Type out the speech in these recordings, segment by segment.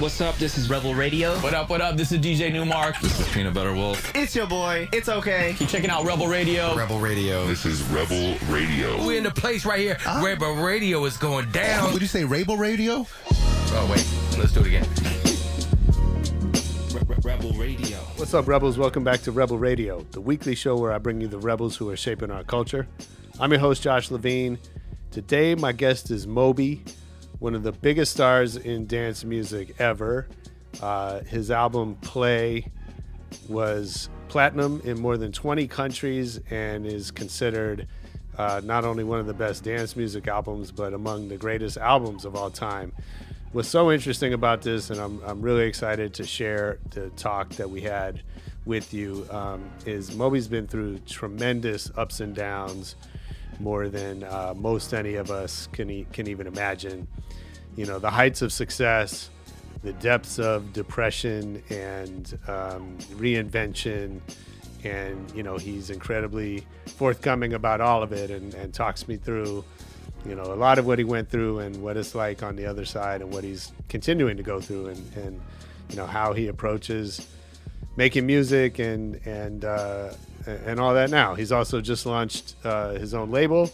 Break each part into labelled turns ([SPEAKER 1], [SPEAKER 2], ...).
[SPEAKER 1] What's up? This is Rebel Radio.
[SPEAKER 2] What up, what up? This is DJ Newmark.
[SPEAKER 3] This is Peanut Butter Wolf.
[SPEAKER 1] It's your boy. It's okay.
[SPEAKER 2] Keep checking out Rebel Radio.
[SPEAKER 3] Rebel Radio.
[SPEAKER 4] This is Rebel Radio.
[SPEAKER 5] We're in the place right here. Rebel Radio is going down.
[SPEAKER 6] Would you say Rebel Radio?
[SPEAKER 5] Oh, wait. Let's do it again.
[SPEAKER 1] Rebel Radio.
[SPEAKER 7] What's up, Rebels? Welcome back to Rebel Radio, the weekly show where I bring you the rebels who are shaping our culture. I'm your host, Josh Levine. Today, my guest is Moby, one of the biggest stars in dance music ever. His album Play was platinum in more than 20 countries and is considered not only one of the best dance music albums, but among the greatest albums of all time. What's so interesting about this, and I'm really excited to share the talk that we had with you, is Moby's been through tremendous ups and downs, more than most any of us can even imagine. You know, the heights of success, the depths of depression and reinvention, and you know, he's incredibly forthcoming about all of it, and talks me through, you know, a lot of what he went through and what it's like on the other side and what he's continuing to go through, and you know, how he approaches making music and all that. Now he's also just launched his own label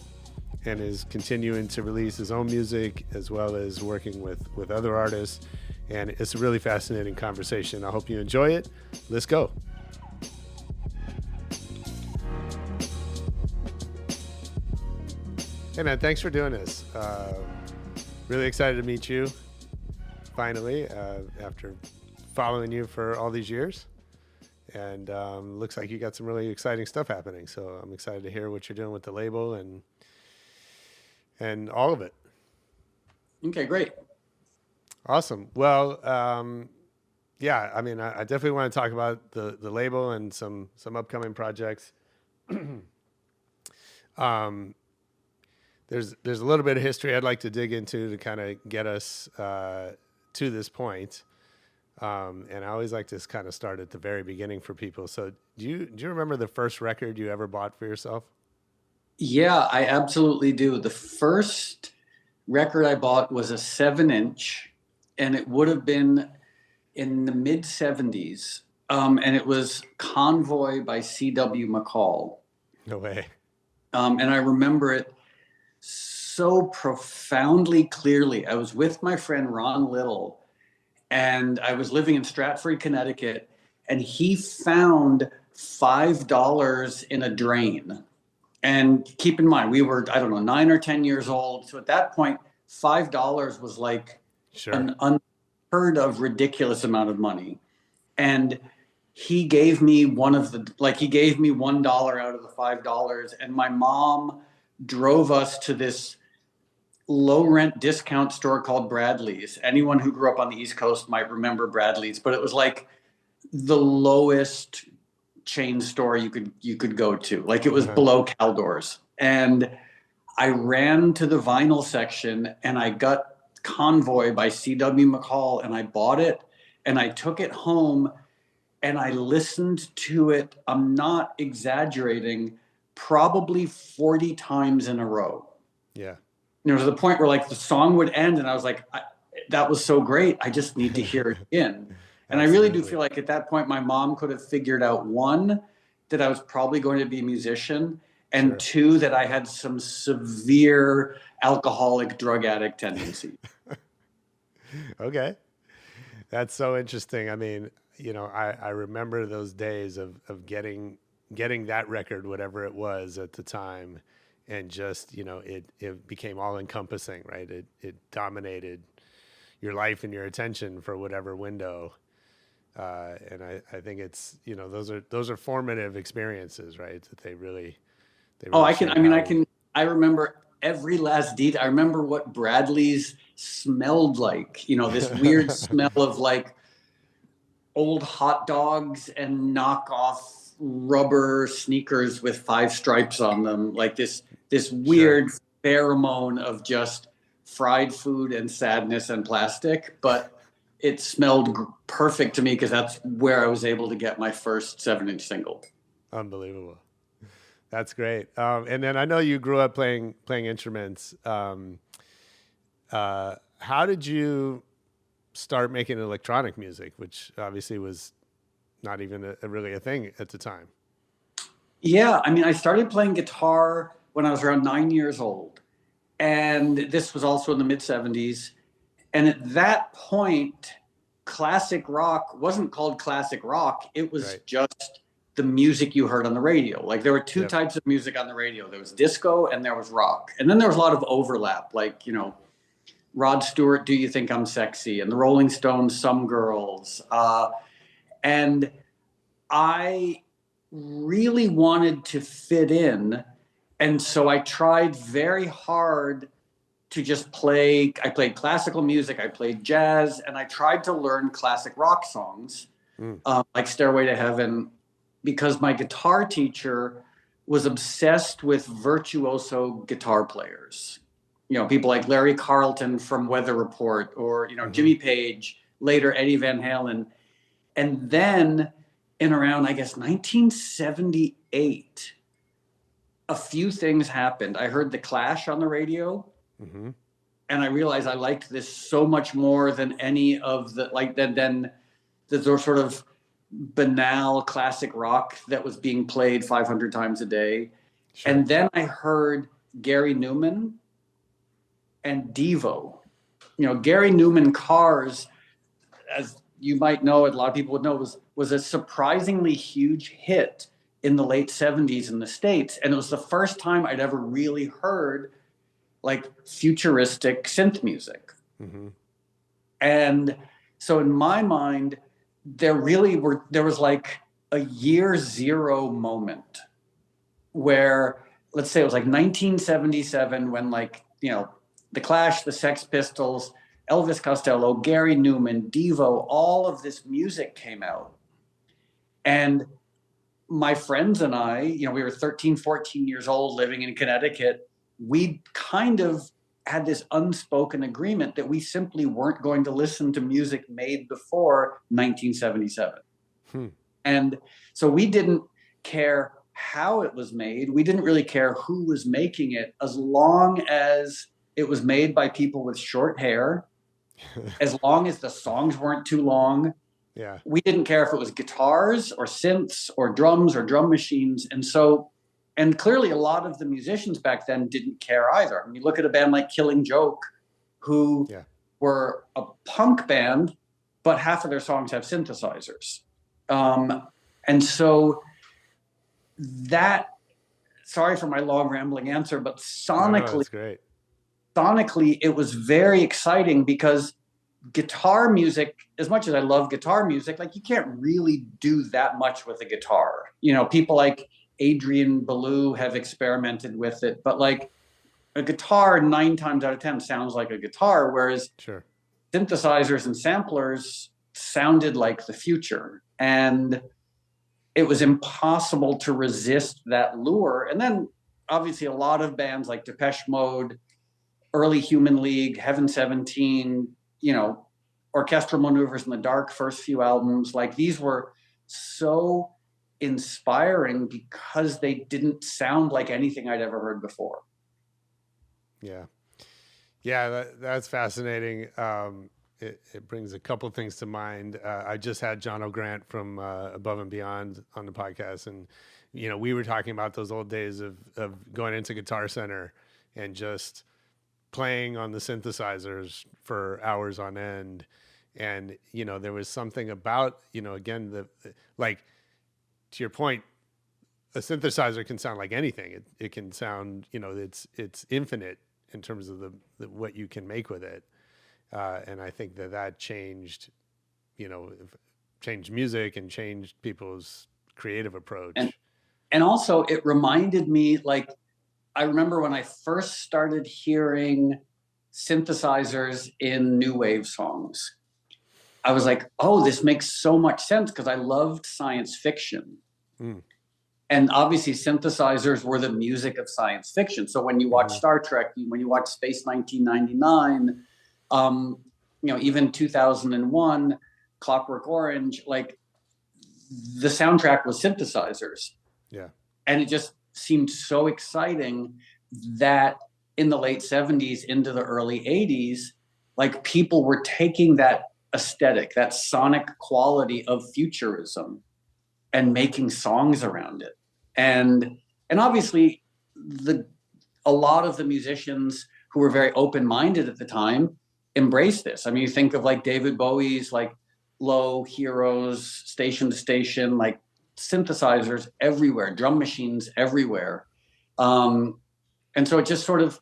[SPEAKER 7] and is continuing to release his own music as well as working with other artists, and it's a really fascinating conversation. I hope you enjoy it. Let's go. Hey man, thanks for doing this. Really excited to meet you finally, after following you for all these years. And looks like you got some really exciting stuff happening. So I'm excited to hear what you're doing with the label and all of it.
[SPEAKER 8] Okay, great.
[SPEAKER 7] Awesome. Well, yeah, I mean, I definitely want to talk about the label and some upcoming projects. There's a little bit of history I'd like to dig into to kind of get us to this point. And I always like to kind of start at the very beginning for people. So do you remember the first record you ever bought for yourself?
[SPEAKER 8] Yeah, I absolutely do. The first record I bought was a 7-inch, and it would have been in the mid 70s. And it was Convoy by C.W. McCall.
[SPEAKER 7] No way.
[SPEAKER 8] And I remember it so profoundly clearly. I was with my friend Ron Little, and I was living in Stratford, Connecticut, and he found $5 in a drain. And keep in mind, we were, 9 or 10 years old. So at that point, $5 was like an unheard of ridiculous amount of money. And he gave me he gave me $1 out of the $5. And my mom drove us to this low rent discount store called Bradley's. Anyone who grew up on the East Coast might remember Bradley's, but it was like the lowest chain store you could go to. Like, it was below Caldor's. And I ran to the vinyl section and I got Convoy by C.W. McCall, and I bought it and I took it home and I listened to it, I'm not exaggerating, probably 40 times in a row.
[SPEAKER 7] Yeah.
[SPEAKER 8] You know, to the point where like the song would end and I was like, that was so great. I just need to hear it again. And I really do feel like at that point, my mom could have figured out, one, that I was probably going to be a musician, and two, that I had some severe alcoholic drug addict tendency.
[SPEAKER 7] Okay. That's so interesting. I mean, you know, I remember those days of getting that record, whatever it was at the time, and just, you know, it became all encompassing, right? It dominated your life and your attention for whatever window. And I think it's, you know, those are formative experiences, right? That they really I
[SPEAKER 8] remember every last detail. I remember what Bradley's smelled like, you know, this weird smell of like old hot dogs and knockoff rubber sneakers with 5 stripes on them. Like this weird pheromone of just fried food and sadness and plastic, but it smelled perfect to me because that's where I was able to get my first 7-inch single.
[SPEAKER 7] Unbelievable. That's great. And then I know you grew up playing instruments. How did you start making electronic music, which obviously was not even really a thing at the time.
[SPEAKER 8] Yeah, I mean, I started playing guitar when I was around 9 years old. And this was also in the mid 70s. And at that point, classic rock wasn't called classic rock. It was just the music you heard on the radio. Like there were two types of music on the radio. There was disco and there was rock. And then there was a lot of overlap, like, you know, Rod Stewart, Do You Think I'm Sexy? And the Rolling Stones, Some Girls. And I really wanted to fit in. And so I tried very hard to just play. I played classical music, I played jazz, and I tried to learn classic rock songs, like Stairway to Heaven, because my guitar teacher was obsessed with virtuoso guitar players. You know, people like Larry Carlton from Weather Report, or, you know, Jimmy Page, later Eddie Van Halen. And then in around, I guess, 1978, a few things happened. I heard The Clash on the radio, and I realized I liked this so much more than any of the, like, than the sort of banal classic rock that was being played 500 times a day. Sure. And then I heard Gary Newman and Devo. You know, Gary Newman Cars, as you might know, a lot of people would know, was a surprisingly huge hit in the late 70s in the States. And it was the first time I'd ever really heard like futuristic synth music. And so in my mind, there was like a year zero moment where, let's say it was like 1977, when, like, you know, The Clash, the Sex Pistols, Elvis Costello, Gary Newman, Devo, all of this music came out. And my friends and I, you know, we were 13, 14 years old living in Connecticut. We kind of had this unspoken agreement that we simply weren't going to listen to music made before 1977. And so we didn't care how it was made. We didn't really care who was making it, as long as it was made by people with short hair, as long as the songs weren't too long.
[SPEAKER 7] Yeah.
[SPEAKER 8] We didn't care if it was guitars or synths or drums or drum machines. And so, and clearly a lot of the musicians back then didn't care either. I mean, you look at a band like Killing Joke, who were a punk band, but half of their songs have synthesizers. And so that, sorry for my long rambling answer, but sonically, it was very exciting, because guitar music, as much as I love guitar music, like, you can't really do that much with a guitar. You know, people like Adrian Belew have experimented with it, but like a guitar 9 times out of 10 sounds like a guitar, whereas synthesizers and samplers sounded like the future. And it was impossible to resist that lure. And then obviously a lot of bands like Depeche Mode, early Human League, Heaven 17, you know, Orchestral Maneuvers in the Dark, first few albums, like, these were so inspiring because they didn't sound like anything I'd ever heard before.
[SPEAKER 7] Yeah, that's fascinating. It brings a couple of things to mind. I just had John O'Grant from Above and Beyond on the podcast, and, you know, we were talking about those old days of going into Guitar Center and just playing on the synthesizers for hours on end. And, you know, there was something about, you know, again, like, to your point, a synthesizer can sound like anything. It can sound, you know, it's infinite in terms of the what you can make with it. And I think that changed, you know, changed music and changed people's creative approach.
[SPEAKER 8] And also it reminded me, like, I remember when I first started hearing synthesizers in new wave songs, I was like, oh, this makes so much sense, because I loved science fiction. And obviously synthesizers were the music of science fiction. So when you watch Star Trek, when you watch Space 1999, you know, even 2001, Clockwork Orange, like, the soundtrack was synthesizers.
[SPEAKER 7] Yeah.
[SPEAKER 8] And it just seemed so exciting that in the late 70s into the early 80s, like, people were taking that aesthetic, that sonic quality of futurism, and making songs around it. And obviously a lot of the musicians who were very open-minded at the time embraced this. I mean, you think of like David Bowie's like Low, Heroes, Station to Station, like synthesizers everywhere, drum machines everywhere. And so it just sort of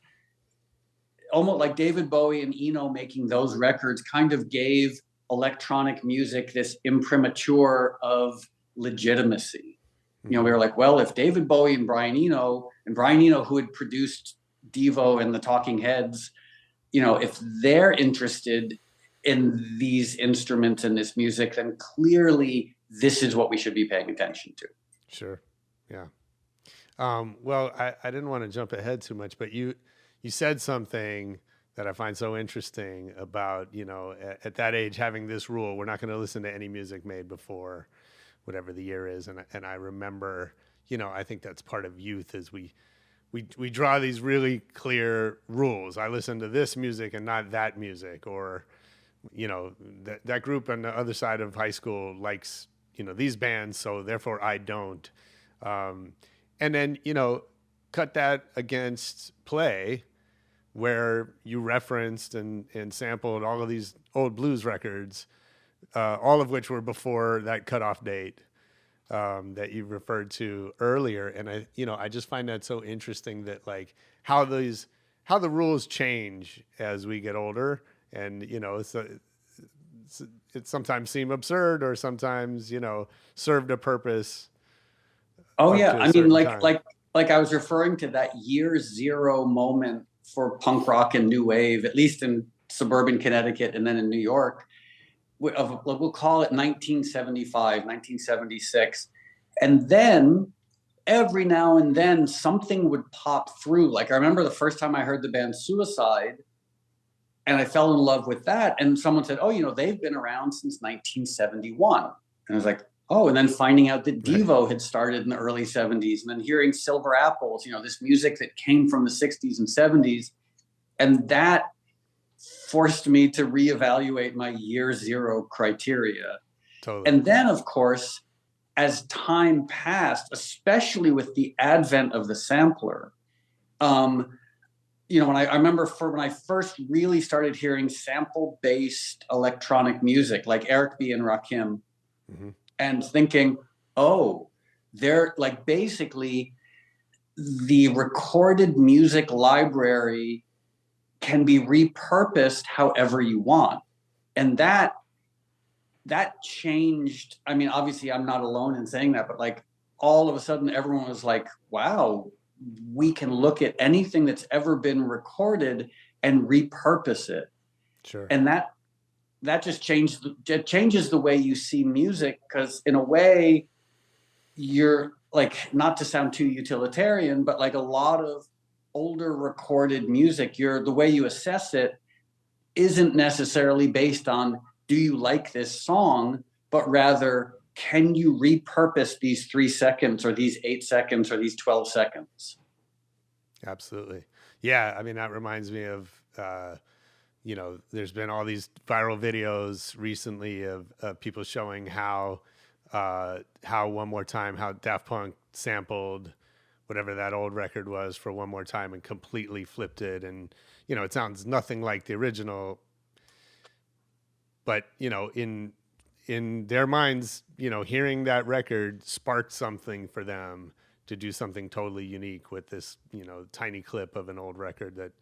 [SPEAKER 8] almost like David Bowie and Eno making those records kind of gave electronic music this imprimatur of legitimacy. You know, we were like, well, if David Bowie and Brian Eno, who had produced Devo and the Talking Heads, you know, if they're interested in these instruments and this music, then clearly this is what we should be paying attention to.
[SPEAKER 7] Sure. Yeah. Well, I didn't want to jump ahead too much, but you said something that I find so interesting about, you know, at that age, having this rule, we're not going to listen to any music made before whatever the year is. And I remember, you know, I think that's part of youth is we draw these really clear rules. I listen to this music and not that music, or, you know, that group on the other side of high school likes, you know, these bands, so therefore I don't. And then, you know, cut that against Play, where you referenced and sampled all of these old blues records, all of which were before that cutoff date that you referred to earlier. And I just find that so interesting that like how the rules change as we get older, and you know, it sometimes seem absurd or sometimes, you know, served a purpose.
[SPEAKER 8] Oh yeah, I mean, like I was referring to that year zero moment for punk rock and new wave, at least in suburban Connecticut and then in New York. We'll call it 1975, 1976. And then every now and then something would pop through. Like I remember the first time I heard the band Suicide, and I fell in love with that. And someone said, oh, you know, they've been around since 1971. And I was like, oh, and then finding out that Devo had started in the early 70s, and then hearing Silver Apples, you know, this music that came from the 60s and 70s. And that forced me to reevaluate my year zero criteria.
[SPEAKER 7] Totally.
[SPEAKER 8] And then, of course, as time passed, especially with the advent of the sampler, you know, when I remember when I first really started hearing sample-based electronic music, like Eric B. and Rakim, and thinking, oh, they're like basically the recorded music library can be repurposed however you want. And that changed. I mean, obviously I'm not alone in saying that, but like all of a sudden everyone was like, wow, we can look at anything that's ever been recorded and repurpose it.
[SPEAKER 7] Sure.
[SPEAKER 8] And that just changes the way you see music, because in a way you're like, not to sound too utilitarian, but like a lot of older recorded music, the way you assess it isn't necessarily based on, do you like this song, but rather, can you repurpose these 3 seconds or these 8 seconds or these 12 seconds?
[SPEAKER 7] Absolutely. Yeah. I mean, that reminds me of, you know, there's been all these viral videos recently of people showing how One More Time, how Daft Punk sampled whatever that old record was for One More Time and completely flipped it. And, you know, it sounds nothing like the original, but, you know, in their minds, you know, hearing that record sparked something for them to do something totally unique with this, you know, tiny clip of an old record, that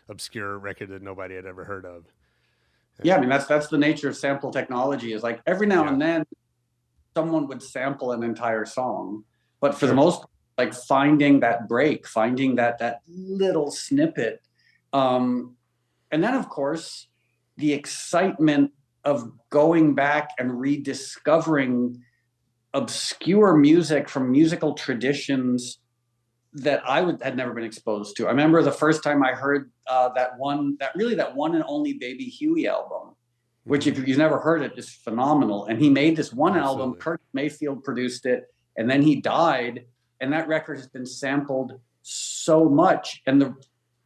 [SPEAKER 7] obscure record that nobody had ever heard of. And
[SPEAKER 8] yeah, I mean, that's the nature of sample technology, is like every now and then someone would sample an entire song, but for the most part, like finding that break, finding that little snippet. And then of course, the excitement of going back and rediscovering obscure music from musical traditions that I had never been exposed to. I remember the first time I heard that one and only Baby Huey album, which if you've never heard it, is phenomenal. And he made this one album, Kurt Mayfield produced it, and then he died. And that record has been sampled so much. And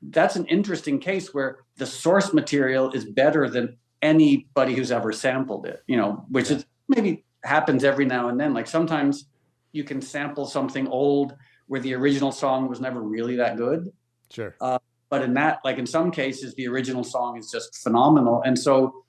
[SPEAKER 8] that's an interesting case where the source material is better than anybody who's ever sampled it, which is maybe happens every now and then. Like sometimes you can sample something old where the original song was never really that good.
[SPEAKER 7] Sure.
[SPEAKER 8] But in some cases, the original song is just phenomenal. And so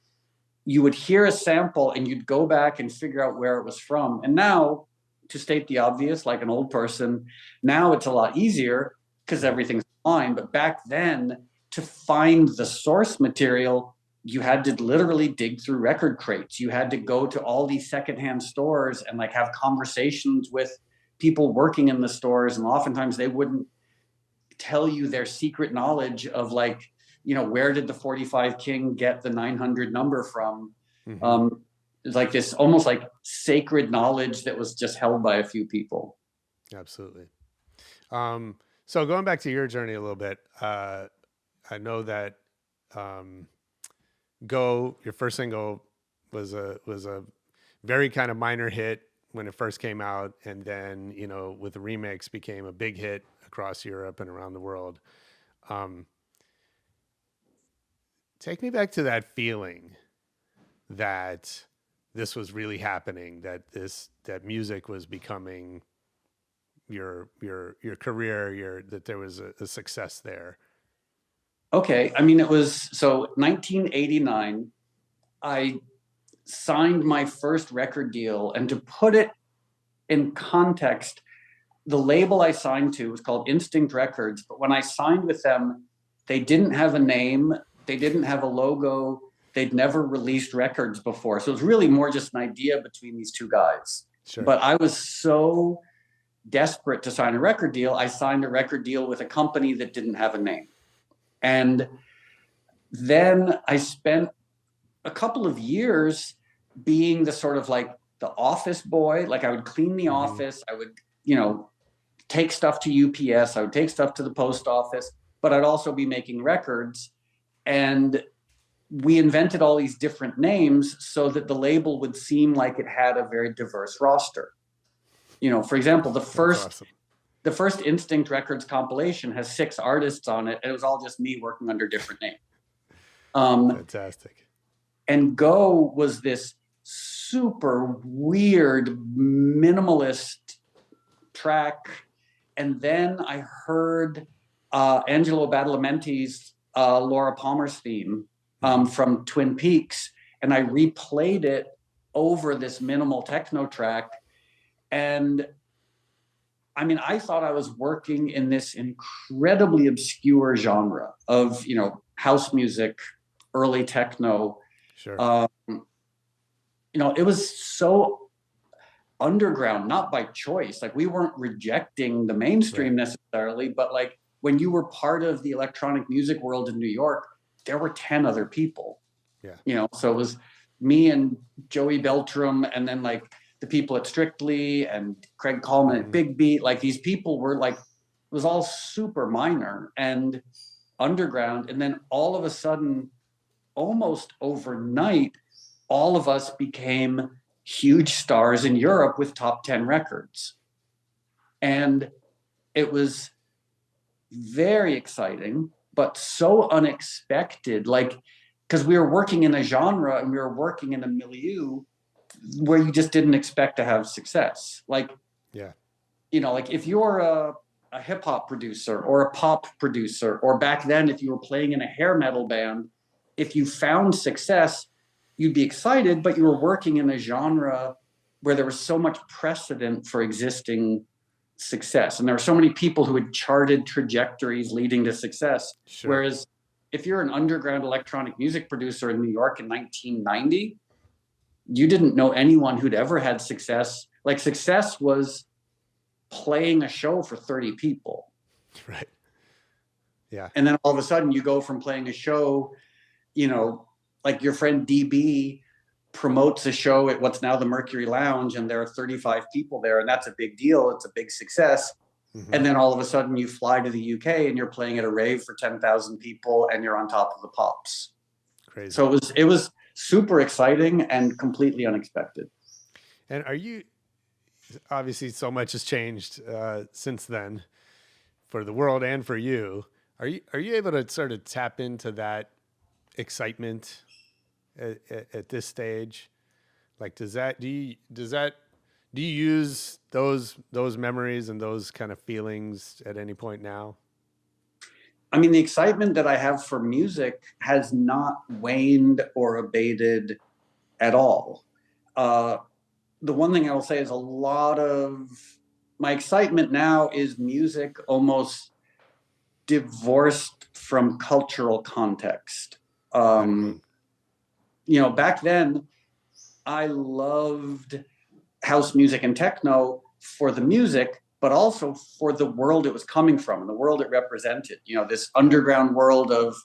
[SPEAKER 8] you would hear a sample and you'd go back and figure out where it was from. And now, to state the obvious, like an old person, now it's a lot easier because everything's fine. But back then, to find the source material, you had to literally dig through record crates. You had to go to all these secondhand stores and like have conversations with people working in the stores. And oftentimes they wouldn't tell you their secret knowledge of like, where did the 45 King get the 900 number from? Mm-hmm. It's like this almost like sacred knowledge that was just held by a few people.
[SPEAKER 7] Absolutely. So going back to your journey a little bit, I know that Go, your first single, was a very kind of minor hit when it first came out, and then with the remix became a big hit across Europe and around the world. Take me back to that feeling that this was really happening, that music was becoming your career, that there was a success there.
[SPEAKER 8] Okay. I mean, it was 1989. I signed my first record deal, and to put it in context, the label I signed to was called Instinct Records. But when I signed with them, they didn't have a name. They didn't have a logo. They'd never released records before. So it was really more just an idea between these two guys.
[SPEAKER 7] Sure.
[SPEAKER 8] But I was so desperate to sign a record deal. I signed a record deal with a company that didn't have a name. And then I spent a couple of years being the sort of like the office boy. Like I would clean the office. I would, take stuff to UPS. I would take stuff to the post office, but I'd also be making records. And we invented all these different names so that the label would seem like it had a very diverse roster. For example, the first Instinct Records compilation has 6 artists on it. And it was all just me working under different names.
[SPEAKER 7] Fantastic.
[SPEAKER 8] And Go was this super weird minimalist track. And then I heard Angelo Badalamenti's Laura Palmer's theme from Twin Peaks. And I replayed it over this minimal techno track. And I mean, I thought I was working in this incredibly obscure genre of, house music, early techno.
[SPEAKER 7] Sure.
[SPEAKER 8] It was so underground, not by choice. Like we weren't rejecting the mainstream necessarily, but like when you were part of the electronic music world in New York, there were 10 other people.
[SPEAKER 7] Yeah.
[SPEAKER 8] So it was me and Joey Beltram, and then like the people at Strictly and Craig Coleman at Big Beat. Like these people were like, it was all super minor and underground. And then all of a sudden, almost overnight, all of us became huge stars in Europe with top 10 records. And it was very exciting, but so unexpected. Like, because we were working in a genre and we were working in a milieu where you just didn't expect to have success. Like, like if you're a hip hop producer or a pop producer, or back then, if you were playing in a hair metal band, if you found success, you'd be excited, but you were working in a genre where there was so much precedent for existing success. And there were so many people who had charted trajectories leading to success.
[SPEAKER 7] Sure.
[SPEAKER 8] Whereas if you're an underground electronic music producer in New York in 1990, you didn't know anyone who'd ever had success. Like success was playing a show for 30 people.
[SPEAKER 7] Right. Yeah.
[SPEAKER 8] And then all of a sudden you go from playing a show, like your friend DB promotes a show at what's now the Mercury Lounge, and there are 35 people there, and that's a big deal. It's a big success. Mm-hmm. And then all of a sudden you fly to the UK and you're playing at a rave for 10,000 people and you're on top of the pops.
[SPEAKER 7] Crazy.
[SPEAKER 8] So it was super exciting and completely unexpected.
[SPEAKER 7] And obviously so much has changed since then for the world and for you. Are you able to sort of tap into that excitement at this stage? Like, do you use those memories and those kind of feelings at any point now?
[SPEAKER 8] I mean, the excitement that I have for music has not waned or abated at all. The one thing I will say is a lot of my excitement now is music almost divorced from cultural context. Back then, I loved house music and techno for the music, but also for the world it was coming from and the world it represented. This underground world of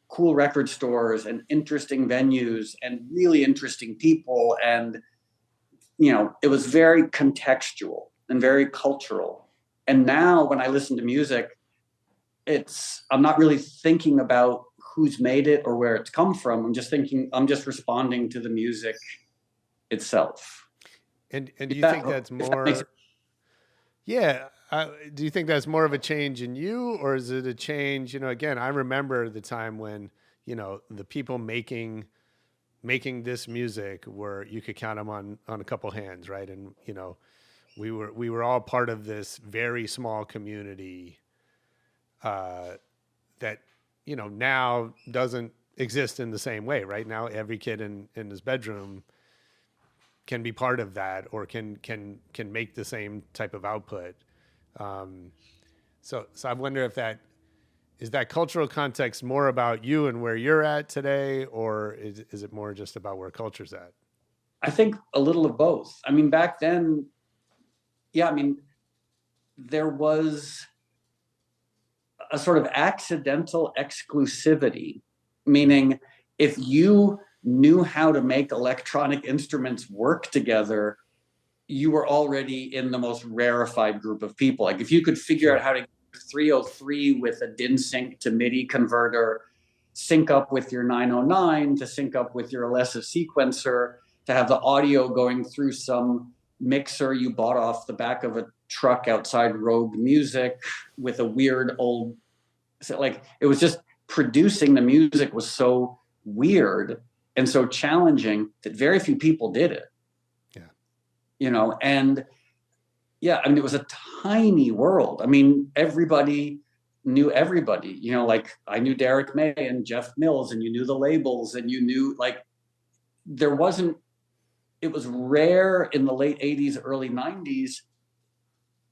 [SPEAKER 8] cool record stores and interesting venues and really interesting people. And, it was very contextual and very cultural. And now when I listen to music, I'm not really thinking about who's made it or where it's come from. I'm just responding to the music itself.
[SPEAKER 7] And do you think that's more? Yeah. Do you think that's more of a change in you, or is it a change? Again, I remember the time when, the people making this music were, you could count them on a couple hands. Right. And, we were all part of this very small community, that, now doesn't exist in the same way. Right now, every kid in his bedroom can be part of that, or can make the same type of output. So I wonder if is that cultural context more about you and where you're at today, or is it more just about where culture's at?
[SPEAKER 8] I think a little of both. I mean, back then, there was a sort of accidental exclusivity, meaning if you knew how to make electronic instruments work together, you were already in the most rarefied group of people. Like if you could figure out how to 303 with a DIN sync to MIDI converter, sync up with your 909 to sync up with your Alessa sequencer, to have the audio going through some mixer you bought off the back of a truck outside Rogue Music with a weird old, it was just producing the music was so weird and so challenging that very few people did it. It was a tiny world. I mean, everybody knew everybody, I knew Derek May and Jeff Mills, and you knew the labels, and you knew it was rare in the late 80s, early 90s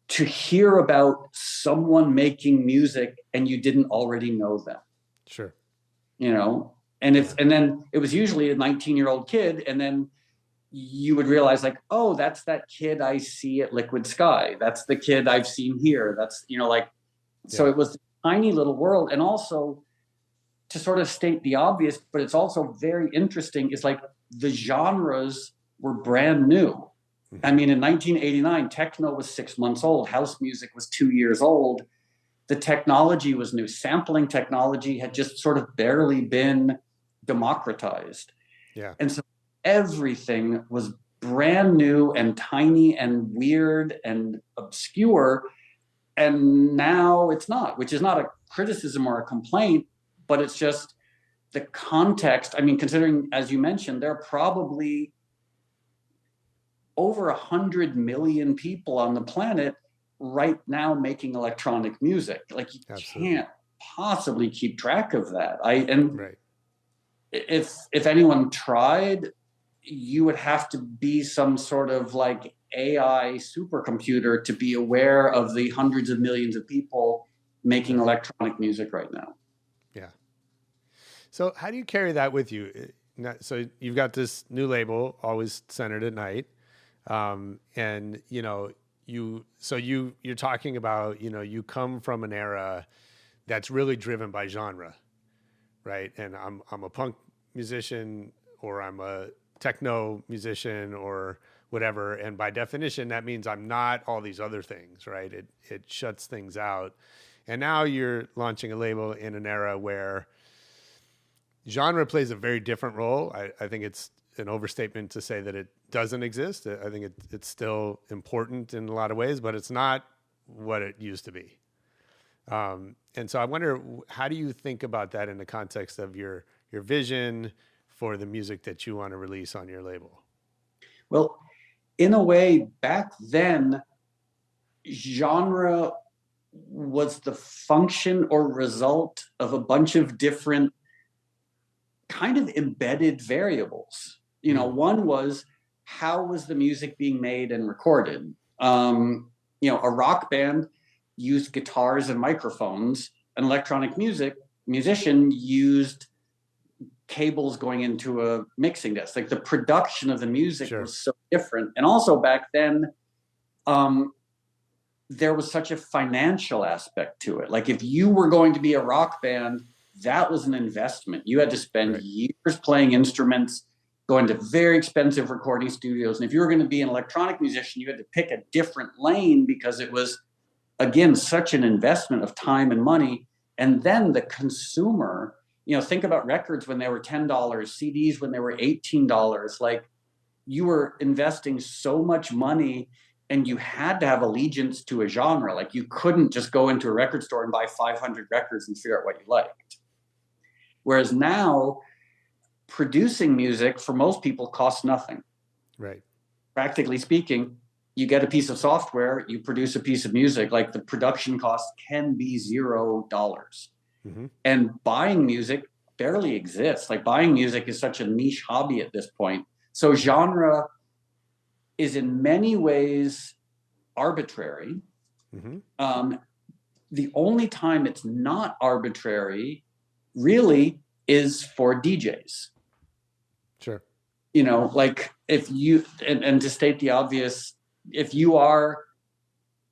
[SPEAKER 8] to hear about someone making music and you didn't already know them.
[SPEAKER 7] Sure.
[SPEAKER 8] And then it was usually a 19-year-old kid, and then you would realize oh, that's that kid I see at Liquid Sky. That's the kid I've seen here. That's, so it was a tiny little world. And also, to sort of state the obvious, but it's also very interesting, is the genres were brand new. Mm-hmm. I mean, in 1989, techno was 6 months old. House music was 2 years old. The technology was new. Sampling technology had just sort of barely been democratized. Yeah. And so everything was brand new and tiny and weird and obscure. And now it's not, which is not a criticism or a complaint, but it's just the context. I mean, considering, as you mentioned, there are probably over 100 million people on the planet right now making electronic music. You Absolutely. Can't possibly keep track of that. Right. If anyone tried, you would have to be some sort of AI supercomputer to be aware of the hundreds of millions of people making electronic music right now.
[SPEAKER 7] Yeah. So how do you carry that with you? So you've got this new label, Always Centered at Night. And you're talking about, you come from an era that's really driven by genre, right? And I'm a punk musician, or I'm a techno musician, or whatever. And by definition, that means I'm not all these other things, right? It shuts things out. And now you're launching a label in an era where genre plays a very different role. I think it's an overstatement to say that it doesn't exist. I think it's still important in a lot of ways, but it's not what it used to be. And so I wonder, how do you think about that in the context of your vision for the music that you want to release on your label?
[SPEAKER 8] Well, in a way, back then, genre was the function or result of a bunch of different kind of embedded variables. One was, how was the music being made and recorded? A rock band used guitars and microphones. An electronic musician used cables going into a mixing desk. Like, the production of the music was so different. And also back then, there was such a financial aspect to it. Like, if you were going to be a rock band, that was an investment. You had to spend years playing instruments, going to very expensive recording studios. And if you were going to be an electronic musician, you had to pick a different lane, because it was, again, such an investment of time and money. And then the consumer, think about records when they were $10, CDs when they were $18. Like, you were investing so much money, and you had to have allegiance to a genre. Like, you couldn't just go into a record store and buy 500 records and figure out what you liked. Whereas now, producing music for most people costs nothing.
[SPEAKER 7] Right.
[SPEAKER 8] Practically speaking, you get a piece of software, you produce a piece of music, like, the production cost can be $0. Mm-hmm. And buying music barely exists. Like, buying music is such a niche hobby at this point. So genre is in many ways arbitrary. Mm-hmm. The only time it's not arbitrary really is for DJs.
[SPEAKER 7] Sure.
[SPEAKER 8] Like, if you, and to state the obvious, if you are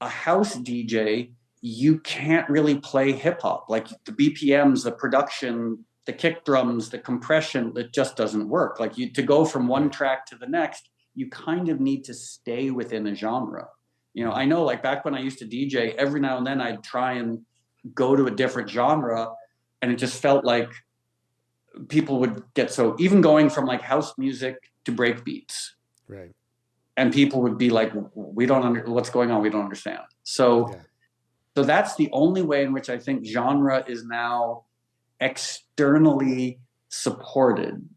[SPEAKER 8] a house DJ, you can't really play hip hop. Like, the BPMs, the production, the kick drums, the compression, it just doesn't work. Like, to go from one track to the next, you kind of need to stay within a genre. I know, like, back when I used to DJ, every now and then I'd try and go to a different genre, and it just felt like people would get so, even going from like house music to break beats.
[SPEAKER 7] Right.
[SPEAKER 8] And people would be like, we don't what's going on. We don't understand. So that's the only way in which I think genre is now externally supported,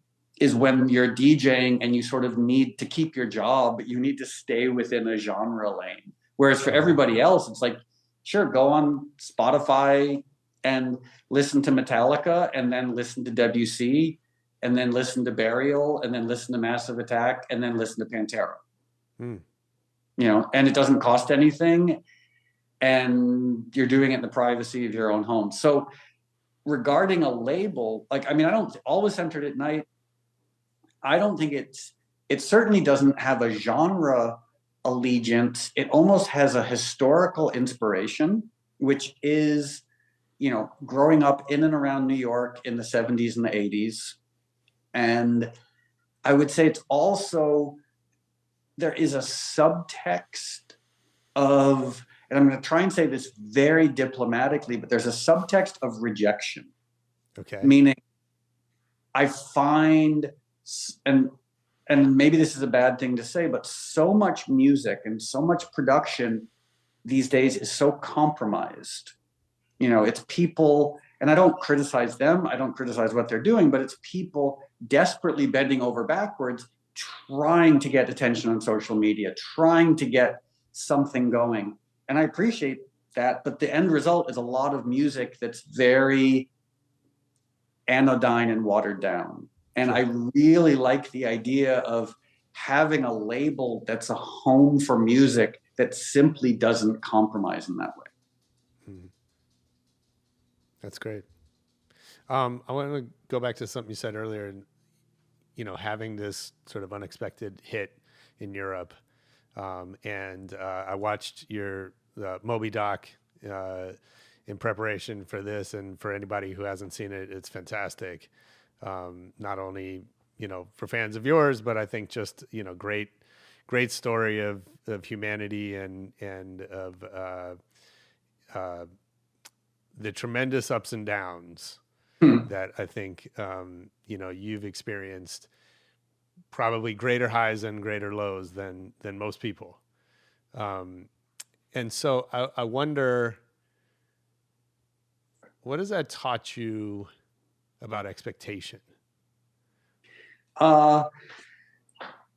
[SPEAKER 8] is when you're DJing and you sort of need to keep your job, but you need to stay within a genre lane. Whereas for everybody else, it's like, sure, go on Spotify and listen to Metallica, and then listen to Debussy, and then listen to Burial, and then listen to Massive Attack, and then listen to Pantera. And it doesn't cost anything, and you're doing it in the privacy of your own home. So regarding a label, I don't always centered at night. I don't think it certainly doesn't have a genre allegiance. It almost has a historical inspiration, which is, growing up in and around New York in the 70s and the 80s. And I would say it's also, there is a subtext of, and I'm going to try and say this very diplomatically, but there's a subtext of rejection.
[SPEAKER 7] Okay.
[SPEAKER 8] Meaning, I find, and maybe this is a bad thing to say, but so much music and so much production these days is so compromised. It's people, and I don't criticize them, I don't criticize what they're doing, but it's people desperately bending over backwards, trying to get attention on social media, trying to get something going. And I appreciate that, but the end result is a lot of music that's very anodyne and watered down. And I really like the idea of having a label that's a home for music that simply doesn't compromise in that way.
[SPEAKER 7] That's great. I want to go back to something you said earlier, and having this sort of unexpected hit in Europe. And I watched your Moby doc in preparation for this, and for anybody who hasn't seen it, it's fantastic. Not only for fans of yours, but I think just great story of humanity and of the tremendous ups and downs that I think you've experienced, probably greater highs and greater lows than most people. And so I wonder, what has that taught you about expectation?
[SPEAKER 8] Uh,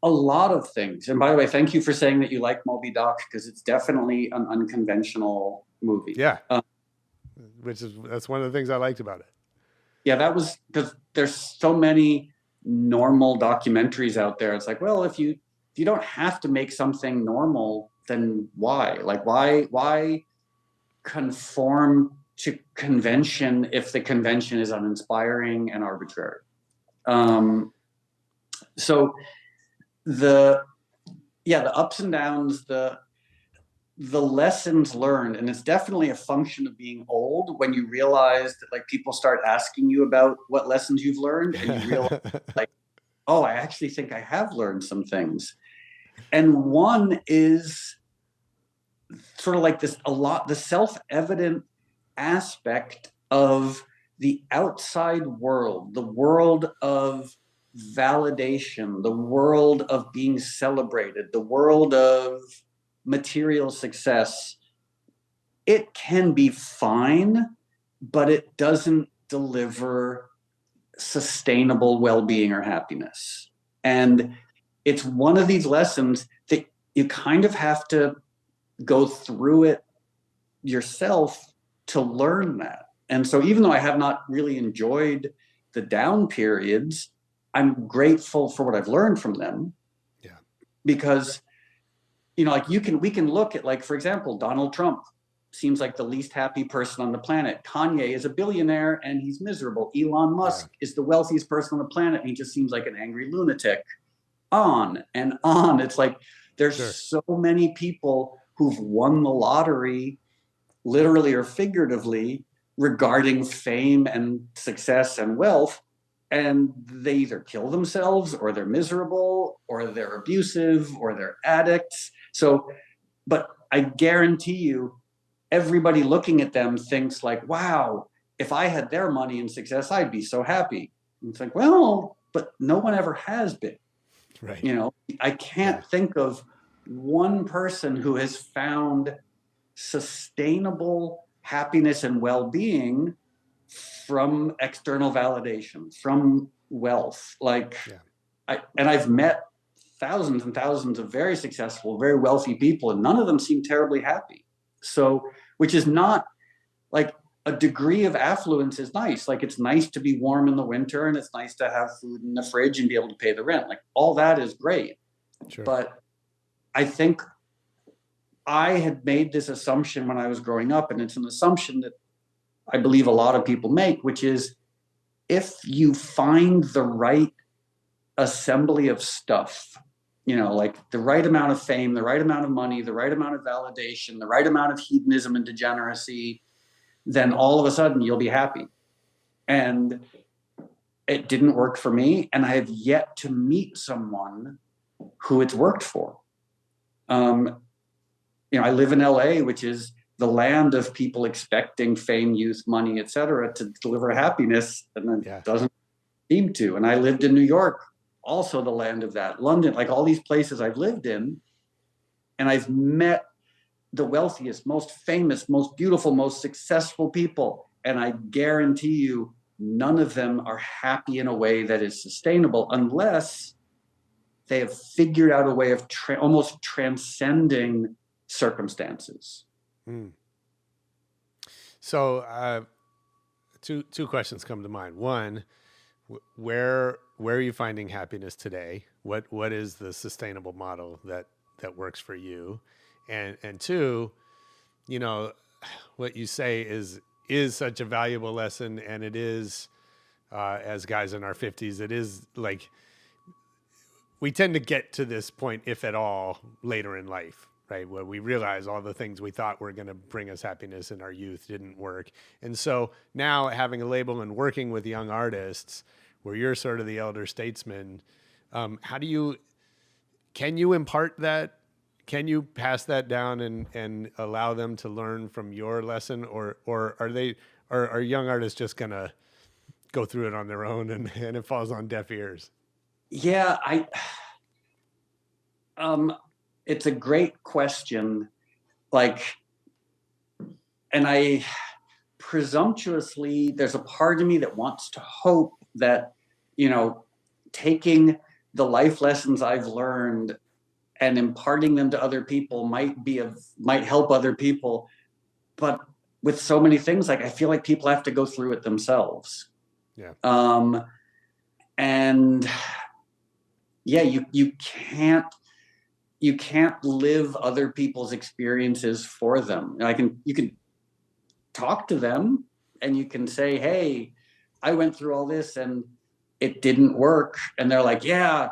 [SPEAKER 8] a lot of things. And by the way, thank you for saying that you like Moby Doc, because it's definitely an unconventional movie.
[SPEAKER 7] Yeah. That's one of the things I liked about it.
[SPEAKER 8] Yeah, that was because there's so many normal documentaries out there. It's like, well, if you don't have to make something normal, then why? Like, why conform to convention if the convention is uninspiring and arbitrary? So the ups and downs, the lessons learned, and it's definitely a function of being old when you realize that, like, people start asking you about what lessons you've learned, and you realize like, oh, I actually think I have learned some things. And one is sort of like the self-evident aspect of the outside world, the world of validation, the world of being celebrated, the world of material success. It can be fine, but it doesn't deliver sustainable well-being or happiness. And it's one of these lessons that you kind of have to go through it yourself to learn that. And so even though I have not really enjoyed the down periods, I'm grateful for what I've learned from them.
[SPEAKER 7] Yeah.
[SPEAKER 8] Because, like we can look at, like, for example, Donald Trump seems like the least happy person on the planet. Kanye is a billionaire and he's miserable. Elon Musk is the wealthiest person on the planet and he just seems like an angry lunatic. On and on. It's like there's so many people who've won the lottery, literally or figuratively, regarding fame and success and wealth, and they either kill themselves or they're miserable or they're abusive or they're addicts. So, but I guarantee you, everybody looking at them thinks like, wow, if I had their money and success, I'd be so happy. And it's like, well, but no one ever has been.
[SPEAKER 7] Right.
[SPEAKER 8] I can't think of one person who has found sustainable happiness and well-being from external validation, from wealth. I've met thousands and thousands of very successful, very wealthy people, and none of them seem terribly happy. So, which is not like a degree of affluence is nice. Like, it's nice to be warm in the winter and it's nice to have food in the fridge and be able to pay the rent. Like, all that is great.
[SPEAKER 7] Sure.
[SPEAKER 8] But I think I had made this assumption when I was growing up, and it's an assumption that I believe a lot of people make, which is if you find the right assembly of stuff, like the right amount of fame, the right amount of money, the right amount of validation, the right amount of hedonism and degeneracy, then all of a sudden you'll be happy. And it didn't work for me. And I have yet to meet someone who it's worked for. I live in LA, which is the land of people expecting fame, youth, money, et cetera, to deliver happiness, and then it doesn't seem to. And I lived in New York, also the land of that. London, like all these places I've lived in, and I've met the wealthiest, most famous, most beautiful, most successful people. And I guarantee you, none of them are happy in a way that is sustainable unless they have figured out a way of almost transcending circumstances.
[SPEAKER 7] So two questions come to mind. One, where are you finding happiness today? What is the sustainable model that works for you? And two, what you say is such a valuable lesson, and it is, as guys in our 50s, it is like we tend to get to this point, if at all, later in life, right? Where we realize all the things we thought were going to bring us happiness in our youth didn't work. And so now having a label and working with young artists where you're sort of the elder statesman, can you impart that? Can you pass that down and allow them to learn from your lesson, or are young artists just going to go through it on their own and it falls on deaf ears?
[SPEAKER 8] Yeah, it's a great question. And I presumptuously, there's a part of me that wants to hope that, taking the life lessons I've learned and imparting them to other people might help other people. But with so many things, like I feel like people have to go through it themselves.
[SPEAKER 7] Yeah.
[SPEAKER 8] And yeah, you can't live other people's experiences for them. You can talk to them and you can say, hey, I went through all this and it didn't work. And they're like, yeah,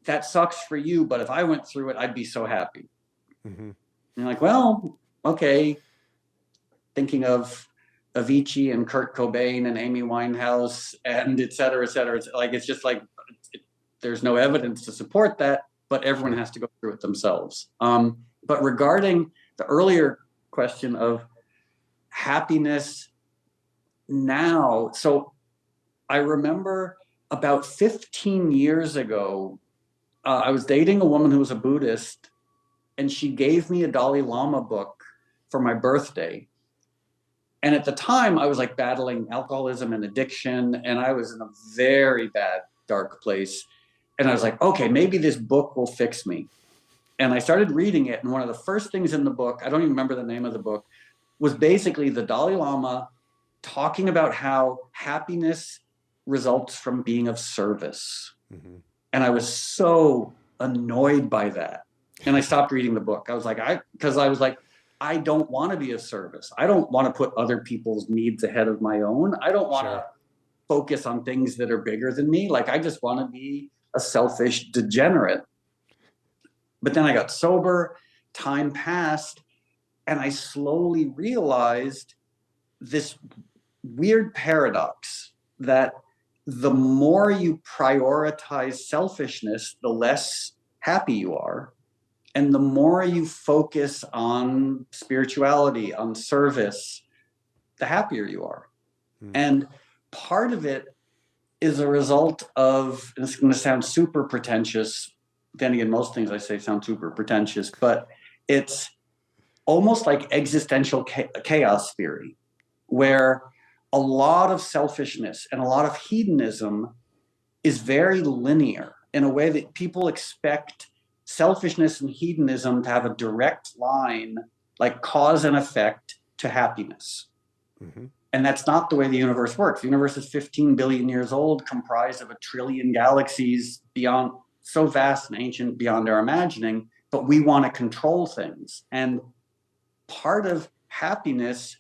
[SPEAKER 8] that sucks for you, but if I went through it, I'd be so happy. Mm-hmm. And you're like, well, okay. Thinking of Avicii and Kurt Cobain and Amy Winehouse and et cetera, et cetera. It's just like, there's no evidence to support that, but everyone has to go through it themselves. But regarding the earlier question of happiness now, so I remember about 15 years ago, I was dating a woman who was a Buddhist, and she gave me a Dalai Lama book for my birthday. And at the time, I was like battling alcoholism and addiction, and I was in a very bad, dark place. And I was like, okay, maybe this book will fix me. And I started reading it, and one of the first things in the book, I don't even remember the name of the book, was basically the Dalai Lama talking about how happiness results from being of service. Mm-hmm. And I was so annoyed by that. And I stopped reading the book. I was like, I don't want to be of service. I don't want to put other people's needs ahead of my own. I don't want to focus on things that are bigger than me. Like, I just want to be a selfish degenerate. But then I got sober, time passed, and I slowly realized this weird paradox that the more you prioritize selfishness, the less happy you are. And the more you focus on spirituality, on service, the happier you are. Mm. And part of it is a result of, and it's going to sound super pretentious. Then again, most things I say sound super pretentious, but it's almost like existential chaos theory, where a lot of selfishness and a lot of hedonism is very linear in a way that people expect selfishness and hedonism to have a direct line, like cause and effect, to happiness. Mm-hmm. And that's not the way the universe works. The universe is 15 billion years old, comprised of a trillion galaxies, beyond, so vast and ancient beyond our imagining, but we want to control things. And part of happiness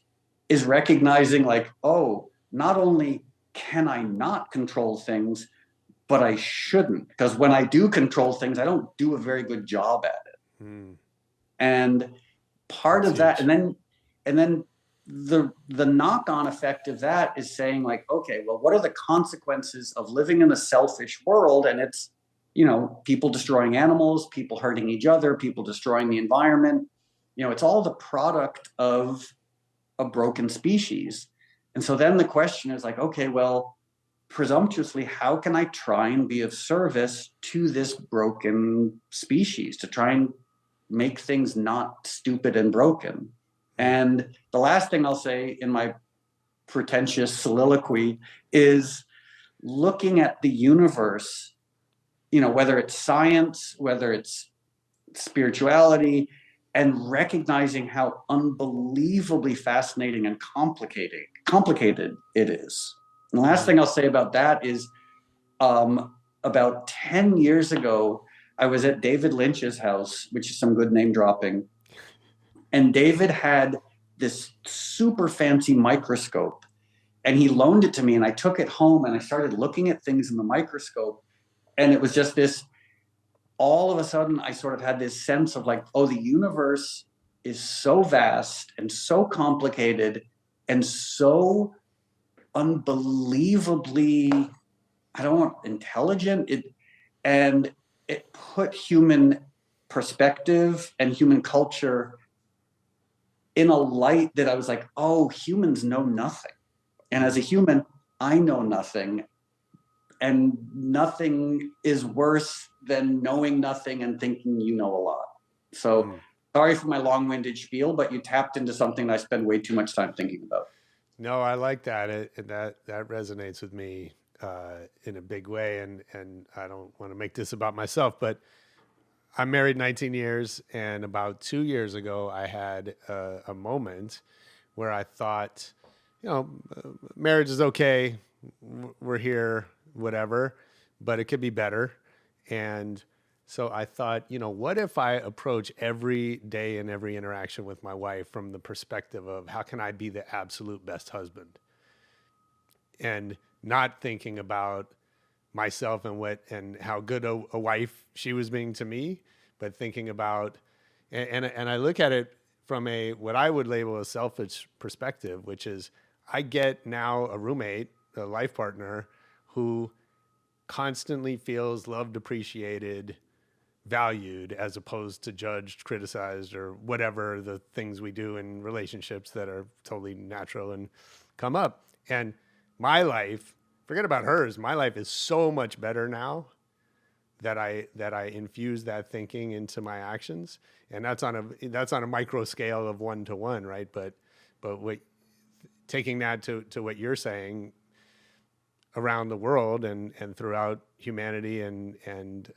[SPEAKER 8] is recognizing, like, oh, not only can I not control things, but I shouldn't, because when I do control things, I don't do a very good job at it. Mm. And part of that, and then the knock-on effect of that is saying, like, okay, well, what are the consequences of living in a selfish world? And it's, people destroying animals, people hurting each other, people destroying the environment. It's all the product of a broken species. And so then the question is like, okay, well, presumptuously, how can I try and be of service to this broken species, to try and make things not stupid and broken? And the last thing I'll say in my pretentious soliloquy is looking at the universe, whether it's science, whether it's spirituality, and recognizing how unbelievably fascinating and complicated it is. And the last thing I'll say about that is about 10 years ago, I was at David Lynch's house, which is some good name dropping. And David had this super fancy microscope, and he loaned it to me, and I took it home and I started looking at things in the microscope. And it was just this, all of a sudden I sort of had this sense of like, oh, the universe is so vast and so complicated and so unbelievably, I don't want intelligent, it put human perspective and human culture in a light that I was like, oh, humans know nothing. And as a human, I know nothing. And nothing is worse than knowing nothing and thinking you know a lot. So sorry for my long-winded spiel, but you tapped into something that I spend way too much time thinking about.
[SPEAKER 7] No, I like that. That resonates with me. in a big way. And I don't want to make this about myself, but I'm married 19 years. And about 2 years ago, I had a moment where I thought, marriage is okay. We're here, whatever, but it could be better. And so I thought, what if I approach every day and every interaction with my wife from the perspective of how can I be the absolute best husband? And not thinking about myself and how good a wife she was being to me, but thinking about, and I look at it from what I would label a selfish perspective, which is I get now a roommate, a life partner who constantly feels loved, appreciated, valued, as opposed to judged, criticized, or whatever the things we do in relationships that are totally natural and come up. And my life, forget about hers, my life is so much better now that I infuse that thinking into my actions. And that's on a micro scale of 1-to-1, right? But taking that to what you're saying around the world and throughout humanity and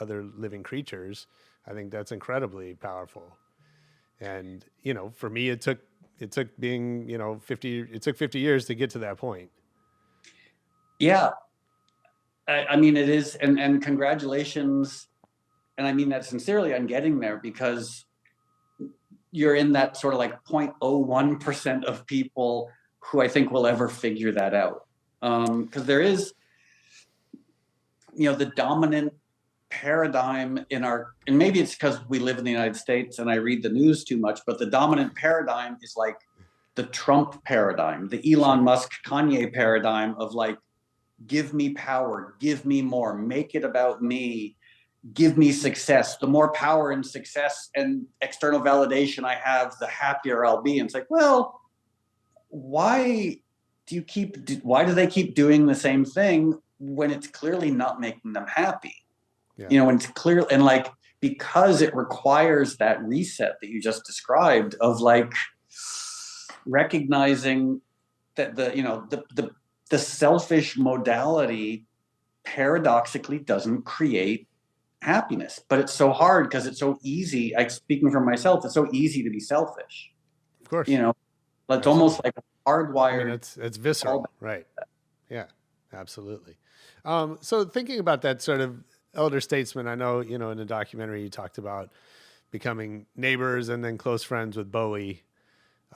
[SPEAKER 7] other living creatures, I think that's incredibly powerful. And for me, it took 50 years to get to that point.
[SPEAKER 8] Yeah, I mean it is, and congratulations, and I mean that sincerely on getting there, because you're in that sort of like 0.01% of people who I think will ever figure that out. Because there is, the dominant paradigm and maybe it's because we live in the United States and I read the news too much, but the dominant paradigm is like the Trump paradigm, the Elon Musk, Kanye paradigm of like, give me power, give me more, make it about me, give me success. The more power and success and external validation I have, the happier I'll be. And it's like, well, why do they keep doing the same thing when it's clearly not making them happy? Yeah. When it's clear, and like, because it requires that reset that you just described of like recognizing that the selfish modality paradoxically doesn't create happiness. But it's so hard because it's so easy. Speaking for myself, it's so easy to be selfish.
[SPEAKER 7] Of course.
[SPEAKER 8] It's almost like hardwired.
[SPEAKER 7] I mean, it's visceral, right? Yeah, absolutely. So thinking about that sort of elder statesman, I know, in the documentary you talked about becoming neighbors and then close friends with Bowie,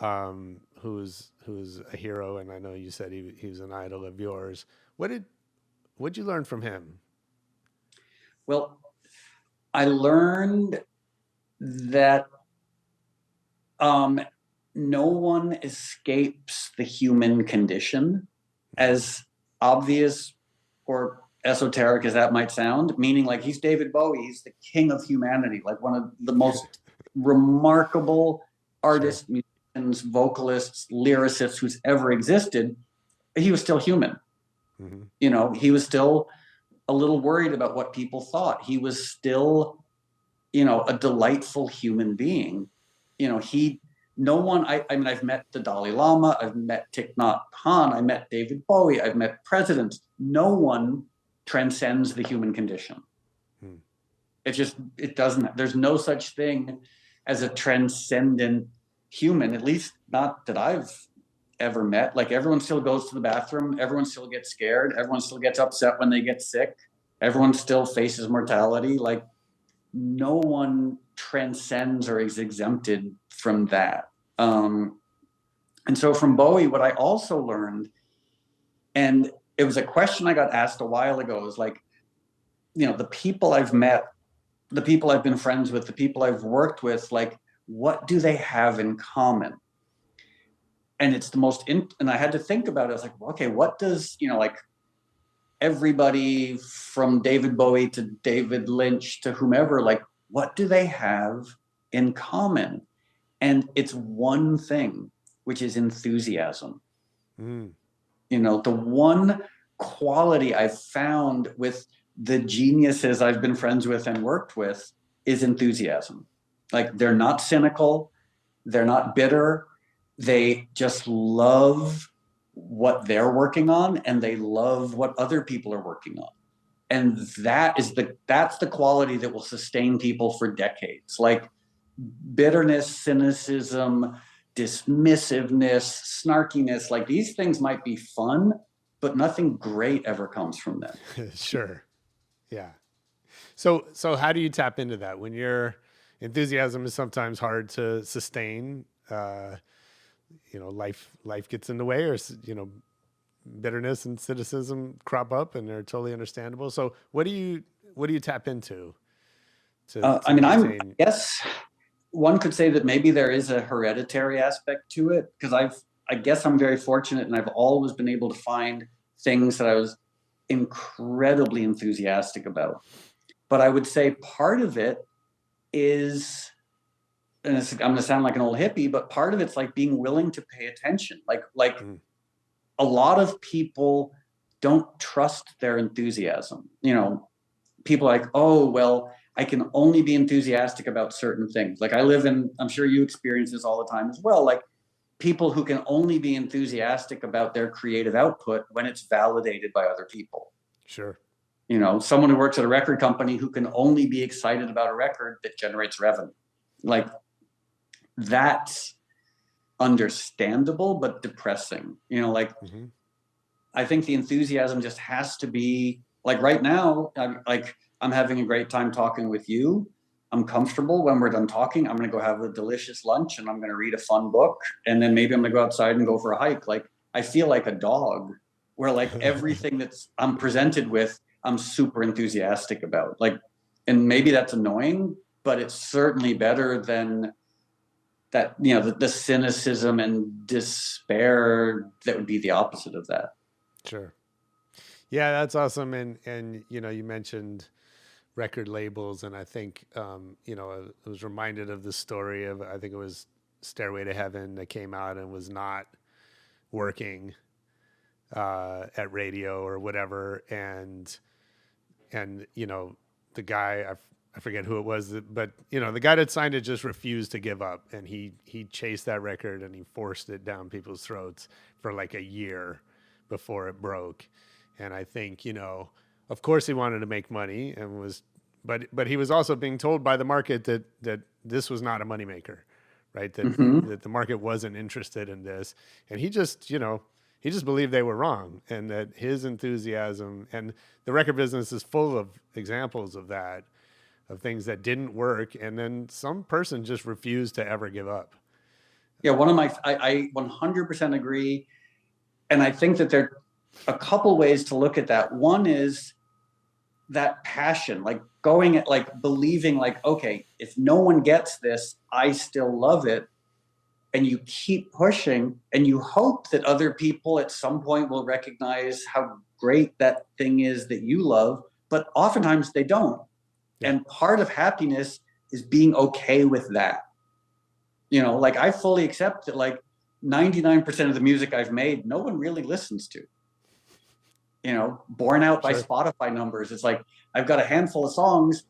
[SPEAKER 7] who's a hero, and I know you said he was an idol of yours. What'd you learn from him?
[SPEAKER 8] Well, I learned that no one escapes the human condition, as obvious or esoteric as that might sound, meaning like he's David Bowie, he's the king of humanity, like one of the most remarkable artists, musicians, vocalists, lyricists who's ever existed. He was still human. Mm-hmm. He was still a little worried about what people thought. He was still, a delightful human being. I've met the Dalai Lama, I've met Thich Nhat Hanh, I met David Bowie, I've met presidents. No one transcends the human condition. It doesn't, there's no such thing as a transcendent human, at least not that I've ever met. Like, everyone still goes to the bathroom, everyone still gets scared, everyone still gets upset when they get sick, everyone still faces mortality. Like, no one transcends or is exempted from that. And so from Bowie, what I also learned, and it was a question I got asked a while ago, is like, the people I've met, the people I've been friends with, the people I've worked with, like, what do they have in common? And it's the most, and I had to think about it. I was like, okay, what does, like everybody from David Bowie to David Lynch to whomever, like, what do they have in common? And it's one thing, which is enthusiasm. The one quality I've found with the geniuses I've been friends with and worked with is enthusiasm. Like, they're not cynical, they're not bitter, they just love what they're working on, and they love what other people are working on. And that's the quality that will sustain people for decades. Like bitterness, cynicism, dismissiveness, snarkiness, like these things might be fun, but nothing great ever comes from them.
[SPEAKER 7] Sure. Yeah. So how do you tap into that when your enthusiasm is sometimes hard to sustain? Life gets in the way, or bitterness and cynicism crop up, and they're totally understandable. So what do you tap into?
[SPEAKER 8] I guess one could say that maybe there is a hereditary aspect to it, because I guess I'm very fortunate, and I've always been able to find things that I was incredibly enthusiastic about. But I would say part of it is, and I'm going to sound like an old hippie, but part of it's like being willing to pay attention. Like a lot of people don't trust their enthusiasm. People are like, oh, well, I can only be enthusiastic about certain things. Like I'm sure you experience this all the time as well. Like people who can only be enthusiastic about their creative output when it's validated by other people.
[SPEAKER 7] Sure.
[SPEAKER 8] Someone who works at a record company who can only be excited about a record that generates revenue. Like that's understandable, but depressing. I think the enthusiasm just has to be like right now, I'm having a great time talking with you. I'm comfortable. When we're done talking, I'm going to go have a delicious lunch, and I'm going to read a fun book. And then maybe I'm going to go outside and go for a hike. Like I feel like a dog where like everything that's I'm presented with, I'm super enthusiastic about. Like, and maybe that's annoying, but it's certainly better than that, the cynicism and despair that would be the opposite of that.
[SPEAKER 7] Sure. Yeah, that's awesome. And you mentioned record labels, and I think I was reminded of the story of, I think it was Stairway to Heaven, that came out and was not working at radio or whatever, and the guy, I forget who it was, but the guy that signed it just refused to give up, and he chased that record and he forced it down people's throats for like a year before it broke. And I think, of course he wanted to make money, and but he was also being told by the market that this was not a moneymaker, right? That the market wasn't interested in this. And he just believed they were wrong, and that his enthusiasm, and the record business is full of examples of that, of things that didn't work. And then some person just refused to ever give up.
[SPEAKER 8] Yeah. I 100% agree. And I think that there are a couple ways to look at that. One is that passion, like going at, like believing like, okay, if no one gets this, I still love it. And you keep pushing, and you hope that other people at some point will recognize how great that thing is that you love, but oftentimes they don't. Yeah. And part of happiness is being okay with that. Like I fully accept that like 99% of the music I've made, no one really listens to. Borne out by Spotify numbers. It's like I've got a handful of songs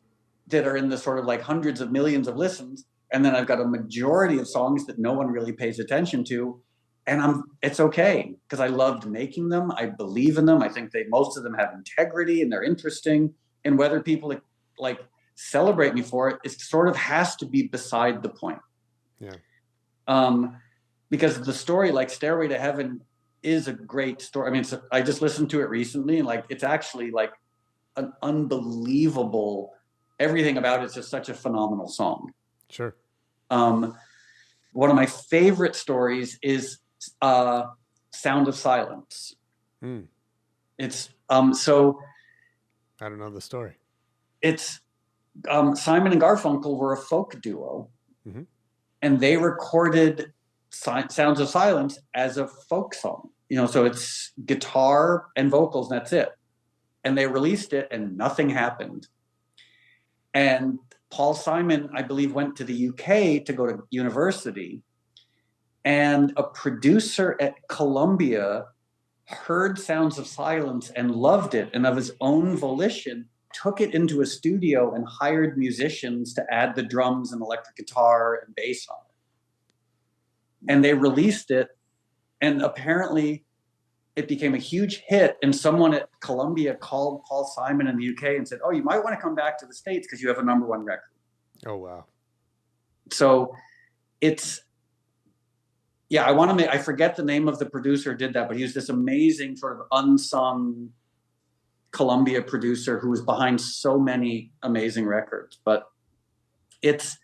[SPEAKER 8] that are in the sort of like hundreds of millions of listens, and then I've got a majority of songs that no one really pays attention to, and it's okay, because I loved making them. I believe in them. I think most of them have integrity and they're interesting. And whether people like celebrate me for it, it sort of has to be beside the point. Yeah. Because the story like Stairway to Heaven is a great story. I mean, I just listened to it recently, and like it's actually like an unbelievable, everything about it's just such a phenomenal song.
[SPEAKER 7] Sure.
[SPEAKER 8] One of my favorite stories is Sound of Silence. It's so
[SPEAKER 7] I don't know the story.
[SPEAKER 8] It's Simon and Garfunkel were a folk duo, and they recorded Sounds of Silence as a folk song. So it's guitar and vocals, and that's it. And they released it, and nothing happened. And Paul Simon, I believe, went to the UK to go to university, and a producer at Columbia heard Sounds of Silence and loved it, and of his own volition took it into a studio and hired musicians to add the drums and electric guitar and bass on it. And they released it, and apparently it became a huge hit, and someone at Columbia called Paul Simon in the UK and said, "Oh, you might want to come back to the States because you have a #1 record."
[SPEAKER 7] Oh, wow.
[SPEAKER 8] So it's, yeah, I forget the name of the producer who did that, but he was this amazing sort of unsung Columbia producer who was behind so many amazing records. But it's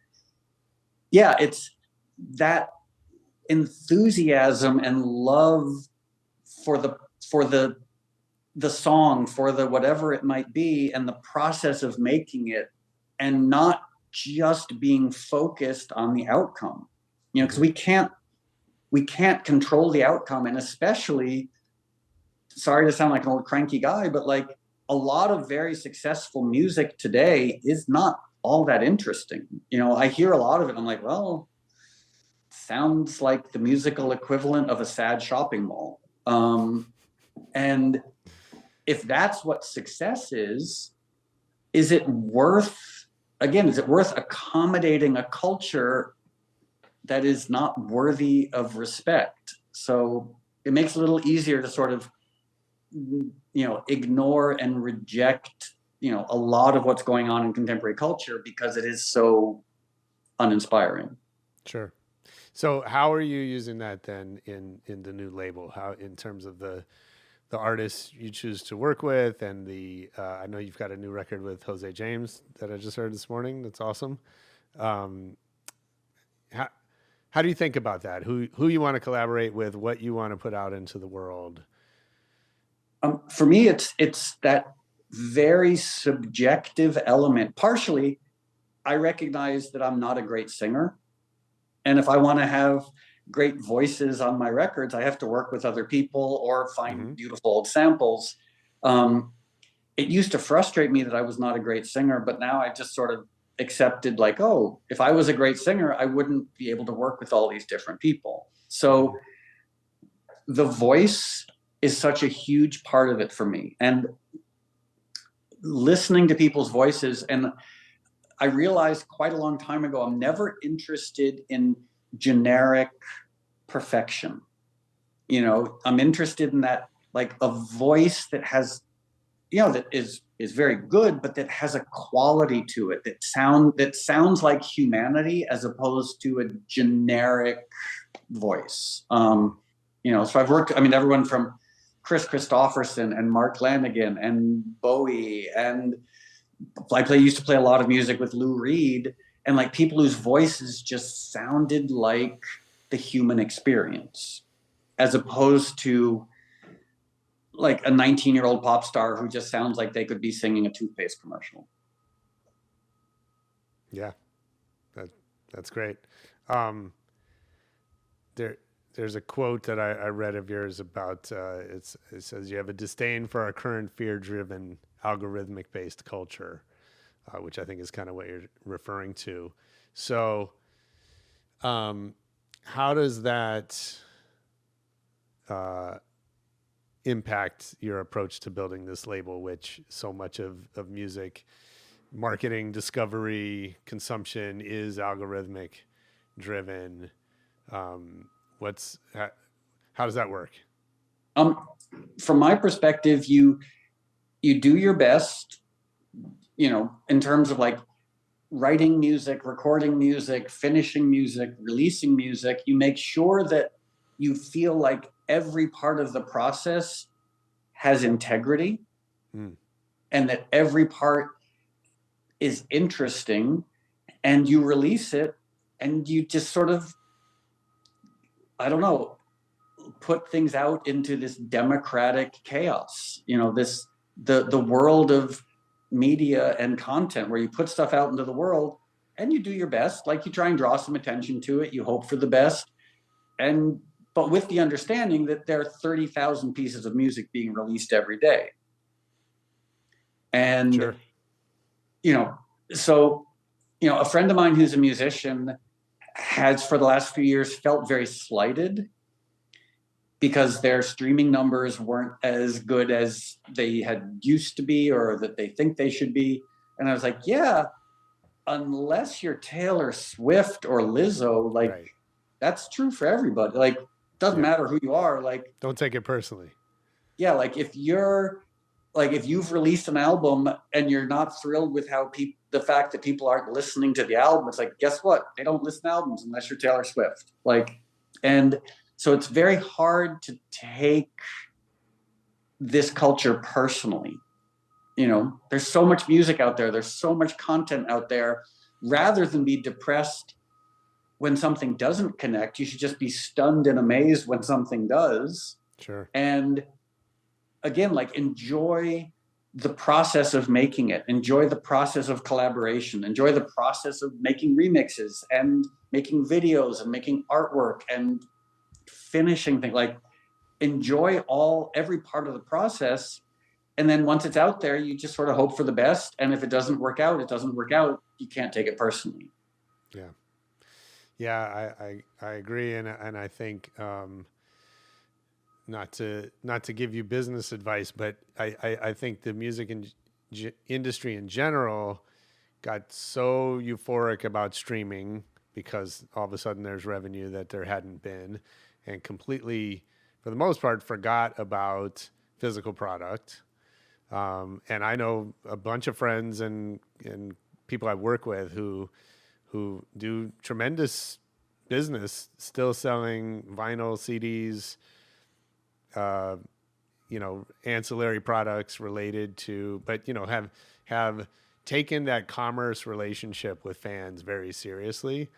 [SPEAKER 8] that enthusiasm and love for the song, for the whatever it might be, and the process of making it, and not just being focused on the outcome, because we can't control the outcome. And especially, sorry to sound like an old cranky guy, but like a lot of very successful music today is not all that interesting. I hear a lot of it, I'm like, well, sounds like the musical equivalent of a sad shopping mall. And if that's what success is it worth accommodating a culture that is not worthy of respect? So it makes it a little easier to sort of, ignore and reject, a lot of what's going on in contemporary culture because it is so uninspiring.
[SPEAKER 7] Sure. So how are you using that then in the new label? How, in terms of the artists you choose to work with, and I know you've got a new record with Jose James that I just heard this morning. That's awesome. How do you think about that? Who you want to collaborate with, what you want to put out into the world?
[SPEAKER 8] For me, it's that very subjective element. Partially, I recognize that I'm not a great singer. And if I want to have great voices on my records, I have to work with other people or find beautiful old samples. It used to frustrate me that I was not a great singer, but now I just sort of accepted, like, oh, if I was a great singer, I wouldn't be able to work with all these different people. So the voice is such a huge part of it for me. And listening to people's voices, and I realized quite a long time ago, I'm never interested in generic perfection. I'm interested in that, like a voice that has, that is very good, but that has a quality to it, that sounds like humanity as opposed to a generic voice. So I've worked, everyone from Chris Christopherson and Mark Lanigan and Bowie, and I used to play a lot of music with Lou Reed, and like people whose voices just sounded like the human experience, as opposed to like a 19-year-old pop star who just sounds like they could be singing a toothpaste commercial.
[SPEAKER 7] Yeah, that's great. There's a quote that I read of yours about, it says you have a disdain for our current fear-driven, algorithmic-based culture, which I think is kind of what you're referring to. So how does that impact your approach to building this label, which so much of music marketing, discovery, consumption is algorithmic driven? How does that work?
[SPEAKER 8] From my perspective, you do your best, in terms of like writing music, recording music, finishing music, releasing music. You make sure that you feel like every part of the process has integrity, and that every part is interesting, and you release it and you just sort of, I don't know, put things out into this democratic chaos, the world of media and content, where you put stuff out into the world and you do your best, like you try and draw some attention to it, you hope for the best, but with the understanding that there are 30,000 pieces of music being released every day. And,
[SPEAKER 7] sure.
[SPEAKER 8] A friend of mine who's a musician has for the last few years felt very slighted because their streaming numbers weren't as good as they had used to be, or that they think they should be. And I was like, yeah, unless you're Taylor Swift or Lizzo, like, right. That's true for everybody. Like, doesn't matter who you are. Like,
[SPEAKER 7] don't take it personally.
[SPEAKER 8] yeah, like if you've released an album and you're not thrilled with how the fact that people aren't listening to the album, it's like, guess what? They don't listen to albums unless you're Taylor Swift. Like, and so it's very hard to take this culture personally. You know, there's so much music out there. There's so much content out there. Rather than be depressed when something doesn't connect, you should just be stunned and amazed when something does.
[SPEAKER 7] Sure.
[SPEAKER 8] And again, like, enjoy the process of making it, enjoy the process of collaboration, enjoy the process of making remixes and making videos and making artwork and finishing things. Like, enjoy every part of the process. And then once it's out there, you just sort of hope for the best. And if it doesn't work out, it doesn't work out. You can't take it personally.
[SPEAKER 7] Yeah. Yeah, I agree. And I think, not to give you business advice, but I think the music industry in general got so euphoric about streaming because all of a sudden there's revenue that there hadn't been, and completely, for the most part, forgot about physical product. And I know a bunch of friends and people I work with who do tremendous business still selling vinyl, CDs, ancillary products related to, but, have taken that commerce relationship with fans very seriously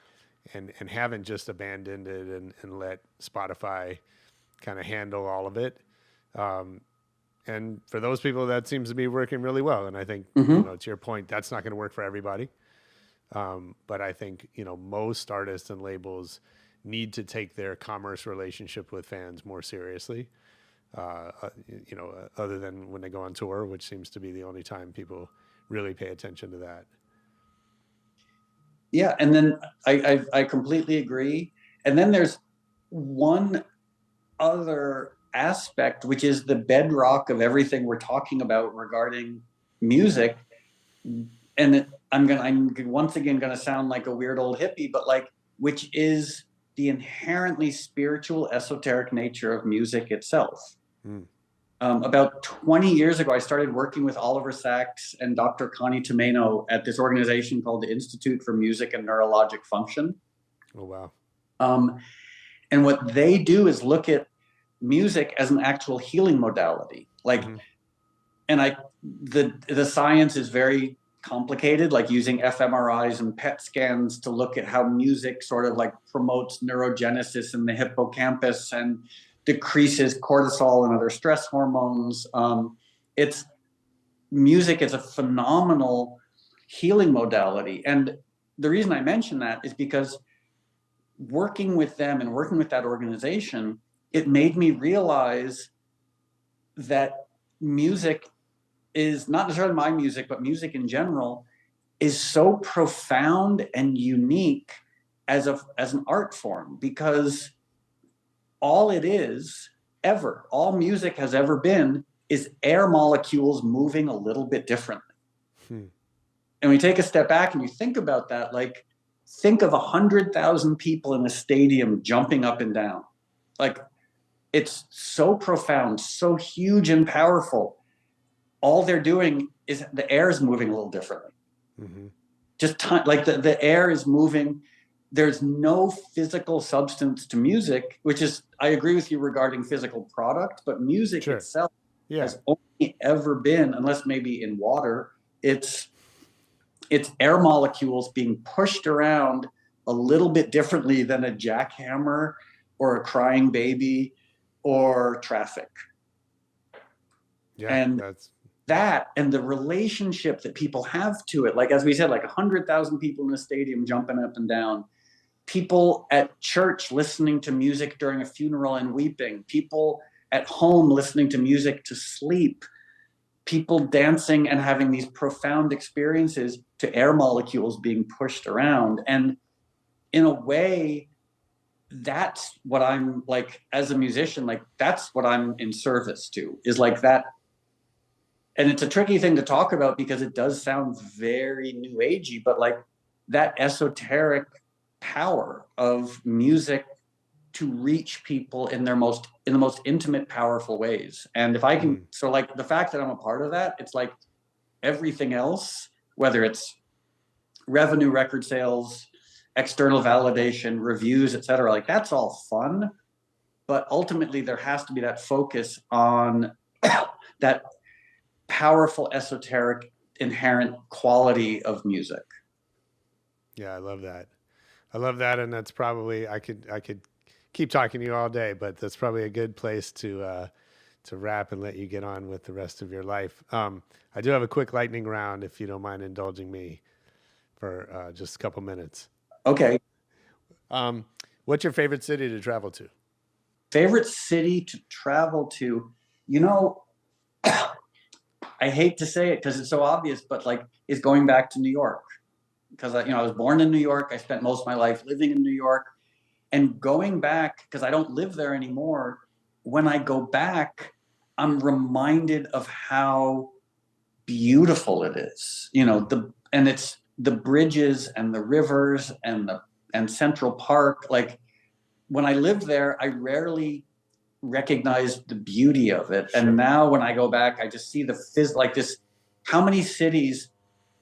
[SPEAKER 7] and haven't just abandoned it and let Spotify kind of handle all of it. And for those people, that seems to be working really well. And I think, to your point, that's not going to work for everybody. But I think, most artists and labels need to take their commerce relationship with fans more seriously. Other than when they go on tour, which seems to be the only time people really pay attention to that.
[SPEAKER 8] Yeah. And then I completely agree. And then there's one other aspect, which is the bedrock of everything we're talking about regarding music. And I'm once again going to sound like a weird old hippie, but which is the inherently spiritual, esoteric nature of music itself. About 20 years ago, I started working with Oliver Sacks and Dr. Connie Tomeno at this organization called the Institute for Music and Neurologic Function.
[SPEAKER 7] Oh, wow.
[SPEAKER 8] And what they do is look at music as an actual healing modality. And the science is very complicated, like using fMRIs and PET scans to look at how music sort of promotes neurogenesis in the hippocampus and decreases cortisol and other stress hormones. Music is a phenomenal healing modality. And the reason I mention that is because working with them and working with that organization, it made me realize that music is not necessarily my music, but music in general is so profound and unique as an art form, because all it is all music has ever been is air molecules moving a little bit differently. And when you take a step back and you think about that, think of 100,000 people in a stadium jumping up and down. It's so profound, so huge and powerful. All they're doing is the air is moving a little differently. Just the air is moving. There's no physical substance to music, which is, I agree with you regarding physical product, but music itself has only ever been, unless maybe in water, it's air molecules being pushed around a little bit differently than a jackhammer or a crying baby or traffic. And that and the relationship that people have to it, as we said, 100,000 people in a stadium jumping up and down, people at church listening to music during a funeral and weeping, people at home listening to music to sleep, people dancing and having these profound experiences to air molecules being pushed around. And in a way, that's what I'm as a musician, that's what I'm in service to, is that. And it's a tricky thing to talk about because it does sound very new agey, but that esoteric power of music to reach people in the most intimate, powerful ways. And if I can, so like the fact that I'm a part of that, it's like everything else, whether it's revenue, record sales, external validation, reviews, etc., like that's all fun. But ultimately there has to be that focus on that powerful, esoteric, inherent quality of music.
[SPEAKER 7] Yeah, I love that. And that's probably, I could keep talking to you all day, but that's probably a good place to wrap and let you get on with the rest of your life. I do have a quick lightning round, if you don't mind indulging me for just a couple minutes.
[SPEAKER 8] Okay.
[SPEAKER 7] What's your favorite city to travel to?
[SPEAKER 8] Favorite city to travel to? You know, I hate to say it because it's so obvious, but like, is going back to New York. Because I was born in New York. I spent most of my life living in New York. And going back, because I don't live there anymore, when I go back, I'm reminded of how beautiful it is. It's the bridges and the rivers and Central Park. Like when I lived there, I rarely recognized the beauty of it. Sure. And now when I go back, I just see how many cities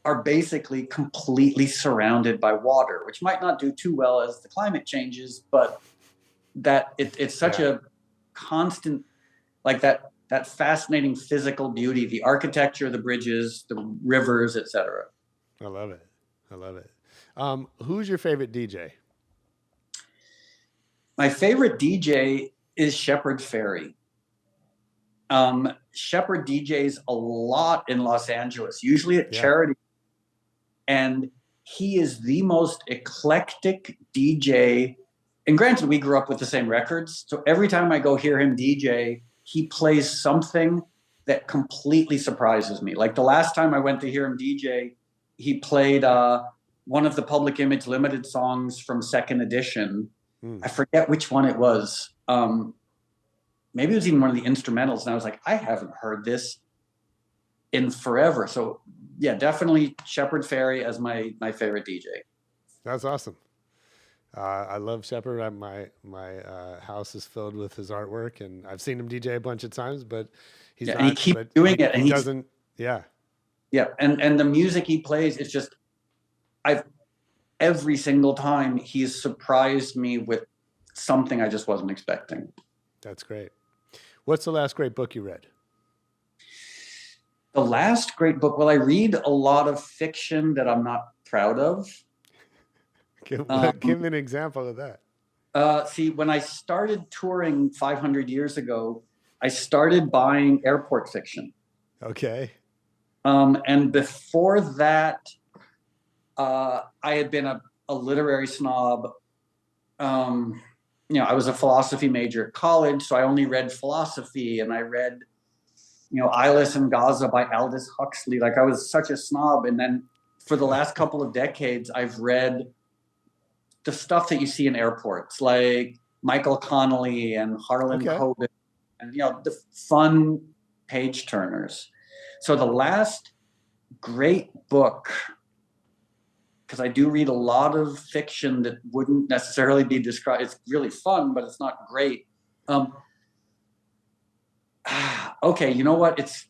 [SPEAKER 8] are basically completely surrounded by water, which might not do too well as the climate changes, but that it's such a constant, like that fascinating physical beauty, the architecture, the bridges, the rivers, etc.
[SPEAKER 7] I love it. Who's your favorite DJ?
[SPEAKER 8] My favorite DJ is Shepard Fairey. Shepard DJs a lot in Los Angeles, usually at charity. And he is the most eclectic DJ. And granted, we grew up with the same records. So every time I go hear him DJ, he plays something that completely surprises me. Like the last time I went to hear him DJ, he played one of the Public Image Limited songs from Second Edition. I forget which one it was. Maybe it was even one of the instrumentals. And I was like, I haven't heard this in forever. So yeah, definitely Shepard Fairey as my favorite DJ.
[SPEAKER 7] That's awesome. I love Shepard. My house is filled with his artwork, and I've seen him DJ a bunch of times, but
[SPEAKER 8] and he keeps doing it. And
[SPEAKER 7] he doesn't. Yeah.
[SPEAKER 8] Yeah. And the music he plays is just, every single time he's surprised me with something I just wasn't expecting.
[SPEAKER 7] That's great. What's the last great book you read?
[SPEAKER 8] The last great book. Well, I read a lot of fiction that I'm not proud of.
[SPEAKER 7] Give me an example of that.
[SPEAKER 8] See, when I started touring 500 years ago, I started buying airport fiction.
[SPEAKER 7] Okay.
[SPEAKER 8] And before that, I had been a literary snob. I was a philosophy major at college, so I only read philosophy, and I read, Eyeless and Gaza by Aldous Huxley. Like I was such a snob. And then for the last couple of decades, I've read the stuff that you see in airports, like Michael Connolly and Harlan Coben, and the fun page turners. So the last great book, because I do read a lot of fiction that wouldn't necessarily be described. It's really fun, but it's not great. Okay, you know what? It's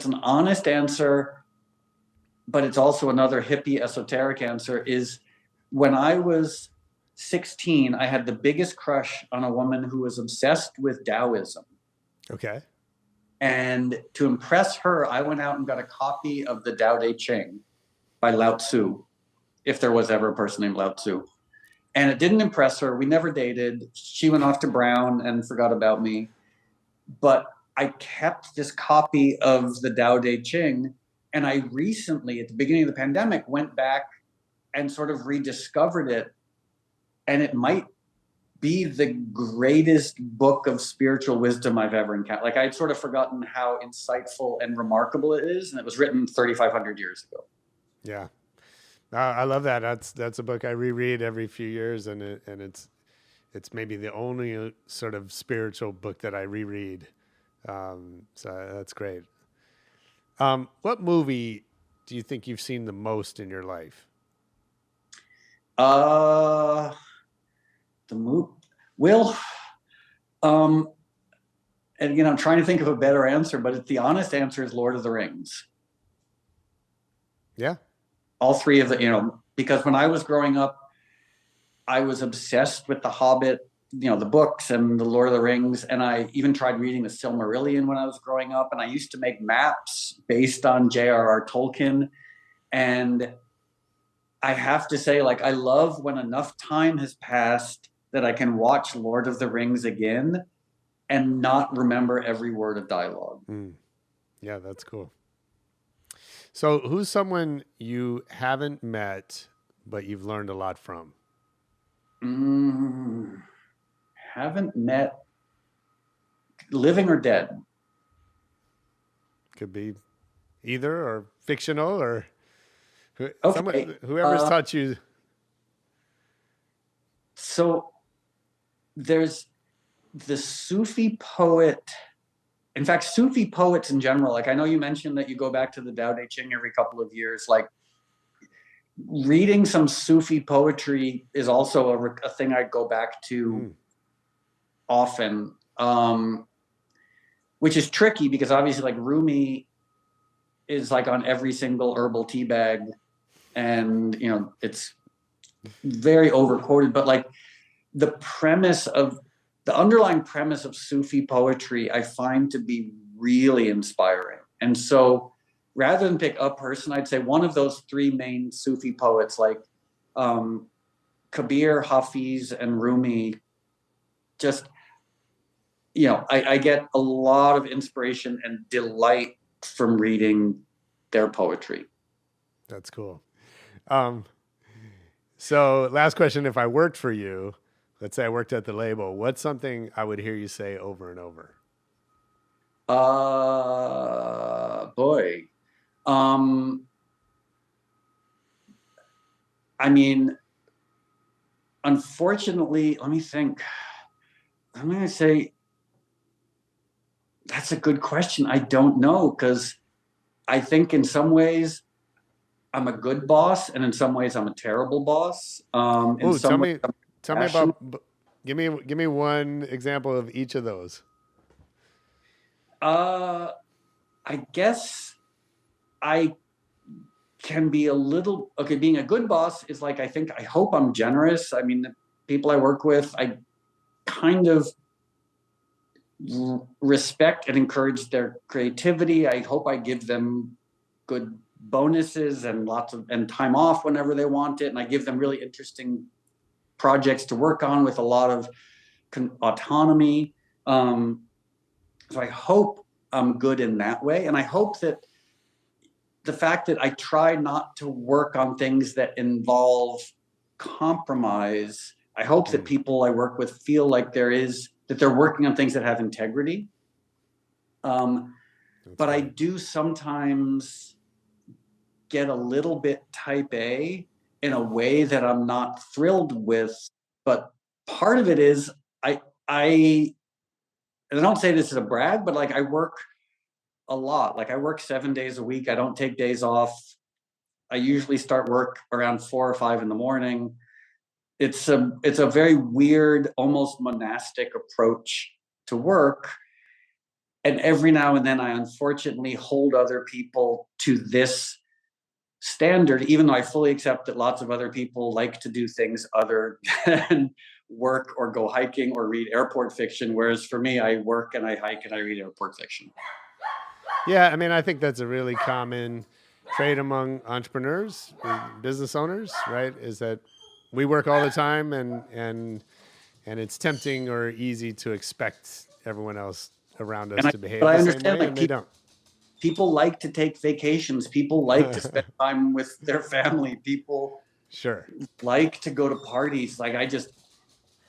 [SPEAKER 8] an honest answer, but it's also another hippie esoteric answer. Is when I was 16, I had the biggest crush on a woman who was obsessed with Taoism.
[SPEAKER 7] Okay.
[SPEAKER 8] And to impress her, I went out and got a copy of the Tao Te Ching by Lao Tzu, if there was ever a person named Lao Tzu. And it didn't impress her. We never dated. She went off to Brown and forgot about me. But I kept this copy of the Tao Te Ching. And I recently, at the beginning of the pandemic, went back and sort of rediscovered it. And it might be the greatest book of spiritual wisdom I've ever encountered. Like I'd sort of forgotten how insightful and remarkable it is. And it was written 3,500 years ago.
[SPEAKER 7] Yeah. I love that. That's a book I reread every few years. And it's maybe the only sort of spiritual book that I reread. So that's great. What movie do you think you've seen the most in your life?
[SPEAKER 8] The movie. Will, um, and again, I'm trying to think of a better answer, but the honest answer is Lord of the Rings.
[SPEAKER 7] Yeah.
[SPEAKER 8] All three of the, because when I was growing up, I was obsessed with The Hobbit, the books and the Lord of the Rings. And I even tried reading the Silmarillion when I was growing up. And I used to make maps based on J.R.R. Tolkien. And I have to say, I love when enough time has passed that I can watch Lord of the Rings again and not remember every word of dialogue.
[SPEAKER 7] Yeah, that's cool. So who's someone you haven't met, but you've learned a lot from?
[SPEAKER 8] Haven't met, living or dead?
[SPEAKER 7] Could be either, or fictional, or whoever's taught you.
[SPEAKER 8] So there's the Sufi poet. In fact, Sufi poets in general, I know you mentioned that you go back to the Tao Te Ching every couple of years, reading some Sufi poetry is also a thing I go back to often, which is tricky because obviously Rumi is on every single herbal tea bag, and it's very overquoted, but the underlying premise of Sufi poetry I find to be really inspiring. And so rather than pick a person, I'd say one of those three main Sufi poets, Kabir, Hafiz, and Rumi, just, I get a lot of inspiration and delight from reading their poetry.
[SPEAKER 7] That's cool. So last question, if I worked for you, let's say I worked at the label, what's something I would hear you say over and over?
[SPEAKER 8] Boy. I mean, unfortunately, let me think. I'm going to say, that's a good question. I don't know, because I think in some ways I'm a good boss, and in some ways I'm a terrible boss.
[SPEAKER 7] Tell me about. Give me one example of each of those.
[SPEAKER 8] I guess I can be a little being a good boss is I hope I'm generous. I mean, the people I work with, I kind of respect and encourage their creativity. I hope I give them good bonuses and and time off whenever they want it, and I give them really interesting projects to work on with a lot of autonomy. So I hope I'm good in that way, and I hope that the fact that I try not to work on things that involve compromise, I hope that people I work with feel like that they're working on things that have integrity. But I do sometimes get a little bit type A in a way that I'm not thrilled with. But part of it is and I don't say this as a brag, but I work a lot. I work 7 days a week. I don't take days off. I usually start work around 4 or 5 in the morning. It's a very weird, almost monastic approach to work. And every now and then I unfortunately hold other people to this standard, even though I fully accept that lots of other people like to do things other than work or go hiking or read airport fiction. Whereas for me, I work and I hike and I read airport fiction.
[SPEAKER 7] Yeah, I mean, I think that's a really common trait among entrepreneurs, business owners, right? Is that we work all the time, and it's tempting or easy to expect everyone else around us to behave the same way, and they don't.
[SPEAKER 8] People like to take vacations. People like to spend time with their family. People like to go to parties. I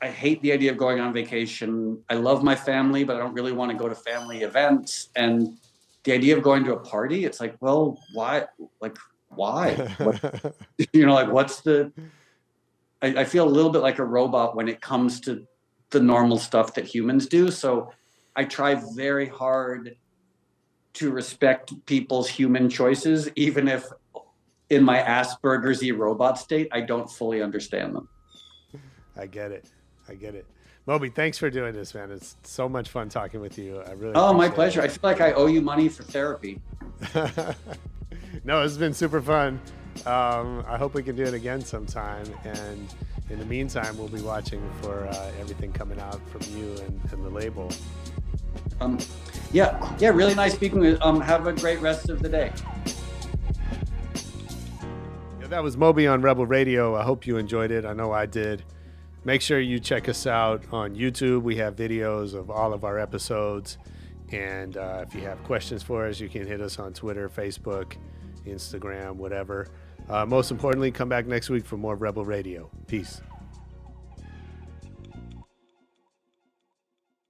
[SPEAKER 8] hate the idea of going on vacation. I love my family, but I don't really want to go to family events. And the idea of going to a party, it's well, why? Why? What's the... I feel a little bit like a robot when it comes to the normal stuff that humans do. So I try very hard to respect people's human choices, even if in my Asperger's-y robot state, I don't fully understand them.
[SPEAKER 7] I get it. Moby, thanks for doing this, man. It's so much fun talking with you. I really
[SPEAKER 8] Oh, my
[SPEAKER 7] appreciate
[SPEAKER 8] pleasure.
[SPEAKER 7] it.
[SPEAKER 8] I feel like I owe you money for therapy.
[SPEAKER 7] No, it's been super fun. I hope we can do it again sometime. And in the meantime, we'll be watching for everything coming out from you and the label.
[SPEAKER 8] Yeah, really nice speaking with you. Have a great rest of the day.
[SPEAKER 7] Yeah, that was Moby on Rebel Radio. I hope you enjoyed it. I know I did. Make sure you check us out on YouTube. We have videos of all of our episodes. And if you have questions for us, you can hit us on Twitter, Facebook, Instagram, whatever. Most importantly, come back next week for more Rebel Radio. Peace.